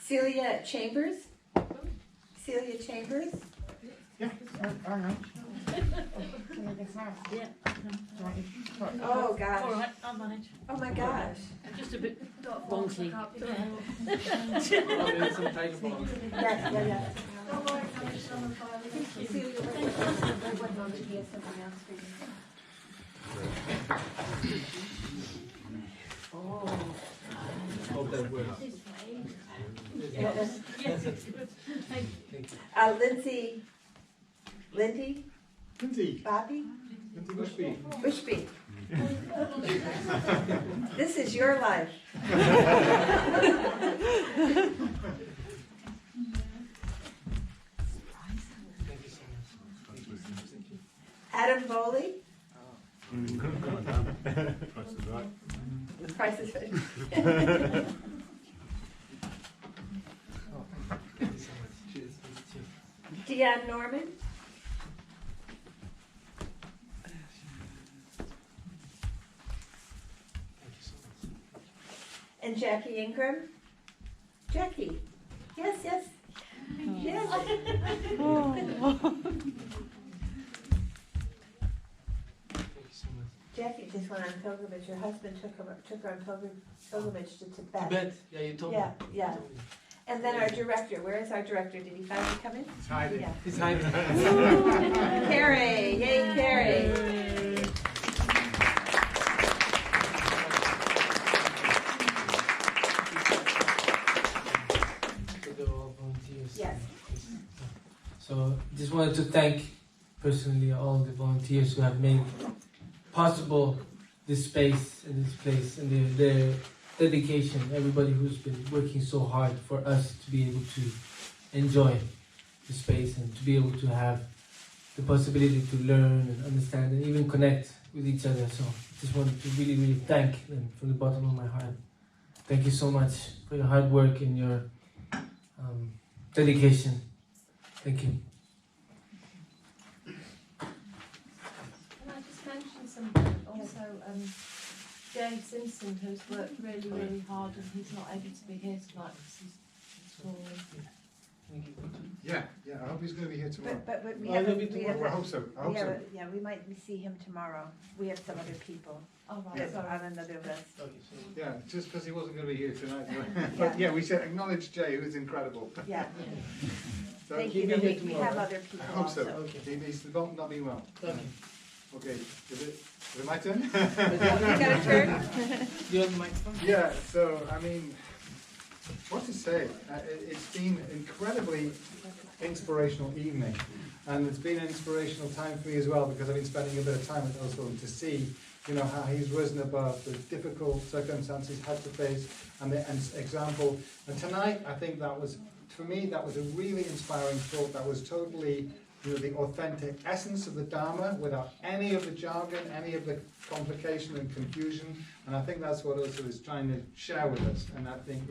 [SPEAKER 10] Celia Chambers? Celia Chambers?
[SPEAKER 12] Yeah.
[SPEAKER 10] Oh, gosh.
[SPEAKER 7] All right, I'll manage.
[SPEAKER 10] Oh, my gosh.
[SPEAKER 7] I'm just a bit wonky.
[SPEAKER 1] Some tiger balls.
[SPEAKER 10] Yes, yeah.
[SPEAKER 12] Celia, wait, he has something else for you.
[SPEAKER 10] Oh.
[SPEAKER 1] Hope that works.
[SPEAKER 10] Yes.
[SPEAKER 7] Yes, it's good. Thank you.
[SPEAKER 10] Lindy?
[SPEAKER 9] Lindsay.
[SPEAKER 10] Bobby?
[SPEAKER 9] Lindsay Bushby.
[SPEAKER 10] Bushby. This is your life. Adam Bowley? The price is right.
[SPEAKER 1] Thank you so much. Cheers.
[SPEAKER 10] Deanne Norman?
[SPEAKER 1] Thank you so much.
[SPEAKER 10] And Jackie Ingram? Jackie? Yes. Yes.
[SPEAKER 1] Thank you so much.
[SPEAKER 10] Jackie just went on pilgrimage. Her husband took her on pilgrimage to Tibet.
[SPEAKER 1] Tibet. Yeah, you told me.
[SPEAKER 10] Yeah. And then our director. Where is our director? Did he finally come in?
[SPEAKER 9] It's hiding.
[SPEAKER 10] Yeah.
[SPEAKER 1] He's hiding.
[SPEAKER 10] Carrie. Yay, Carrie.
[SPEAKER 1] So they're all volunteers.
[SPEAKER 10] Yes.
[SPEAKER 1] So just wanted to thank personally all the volunteers who have made possible this space and this place and their dedication, everybody who's been working so hard for us to be able to enjoy the space and to be able to have the possibility to learn and understand and even connect with each other. So just wanted to really, really thank them from the bottom of my heart. Thank you so much for your hard work and your dedication. Thank you.
[SPEAKER 7] Can I just mention something? Also, Jay Simpson, who's worked really, really hard, and he's not able to be here tonight because he's poorly.
[SPEAKER 9] Yeah, I hope he's going to be here tomorrow.
[SPEAKER 12] But we
[SPEAKER 1] Oh,
[SPEAKER 12] have,
[SPEAKER 1] he'll be
[SPEAKER 12] we
[SPEAKER 1] tomorrow.
[SPEAKER 12] have,
[SPEAKER 9] I hope so.
[SPEAKER 12] yeah, we might see him tomorrow. We have some other people
[SPEAKER 7] Oh, right,
[SPEAKER 12] that's
[SPEAKER 7] sorry.
[SPEAKER 12] on another list.
[SPEAKER 1] Okay, so
[SPEAKER 9] Yeah, just because he wasn't going to be here tonight. But yeah, we said acknowledge Jay, who's incredible.
[SPEAKER 12] Yeah,
[SPEAKER 9] So
[SPEAKER 12] thank
[SPEAKER 1] he'll
[SPEAKER 12] you.
[SPEAKER 1] be
[SPEAKER 12] But
[SPEAKER 1] here
[SPEAKER 12] we
[SPEAKER 1] tomorrow,
[SPEAKER 12] have
[SPEAKER 1] right?
[SPEAKER 12] other
[SPEAKER 9] I
[SPEAKER 12] people
[SPEAKER 9] hope so.
[SPEAKER 12] also.
[SPEAKER 1] Okay.
[SPEAKER 9] He's not been well.
[SPEAKER 1] okay.
[SPEAKER 9] Okay, is it my turn?
[SPEAKER 10] You got a turn?
[SPEAKER 1] You want the microphone?
[SPEAKER 9] Yeah, so I mean, what to say? It's been incredibly inspirational evening, and it's been an inspirational time for me as well because I've been spending a bit of time with Osel to see, how he's risen above the difficult circumstances he had to face and the example. And tonight, I think that was, for me, that was a really inspiring talk. That was totally, the authentic essence of the Dharma without any of the jargon, any of the complication and confusion. And I think that's what Osel is trying to share with us. And I think,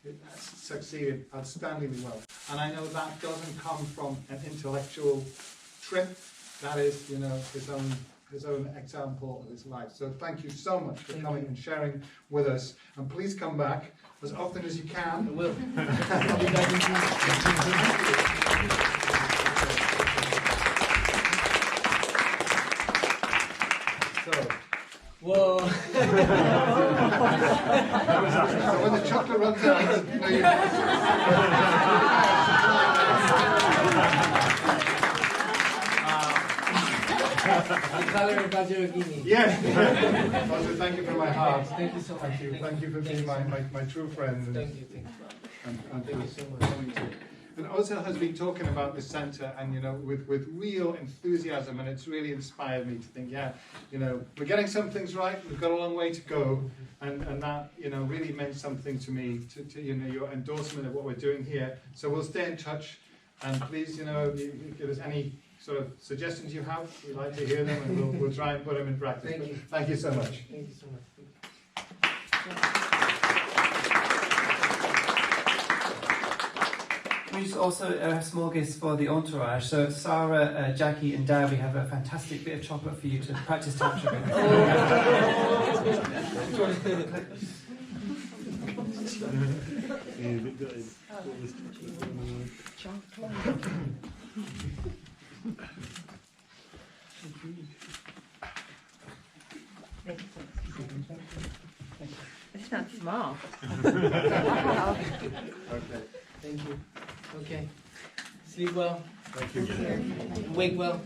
[SPEAKER 9] it has succeeded outstandingly well. And I know that doesn't come from an intellectual trip. That is, his own example of his life. So thank you so much for coming and sharing with us. And please come back as often as you
[SPEAKER 1] I
[SPEAKER 9] can.
[SPEAKER 1] will. I'll be back in 2 weeks.
[SPEAKER 9] So,
[SPEAKER 1] Whoa.
[SPEAKER 9] so when the chocolate runs out, you
[SPEAKER 1] The colour of Vajrayogini.
[SPEAKER 9] Yes. Also, thank you for my heart.
[SPEAKER 1] Thank you so much.
[SPEAKER 9] Thank you for being my true friend.
[SPEAKER 1] Thank you.
[SPEAKER 9] And
[SPEAKER 1] Thank you so much.
[SPEAKER 9] And Osel has been talking about this centre, and with real enthusiasm, and it's really inspired me to think, we're getting some things right. We've got a long way to go, and that really meant something to me. To your endorsement of what we're doing here. So we'll stay in touch, and please, you give us any sort of suggestions you have. We'd like to hear them, and we'll try and put them in practice.
[SPEAKER 1] Thank you.
[SPEAKER 9] Thank you so much.
[SPEAKER 1] Thank you so much.
[SPEAKER 13] We just also a small gift for the entourage. So Sarah, Jackie, and Dad, we have a fantastic bit of chocolate for you to practice tantra with.
[SPEAKER 12] It's not small.
[SPEAKER 1] Okay. Thank you. Okay. Sleep well.
[SPEAKER 9] Thank you.
[SPEAKER 1] Wake well.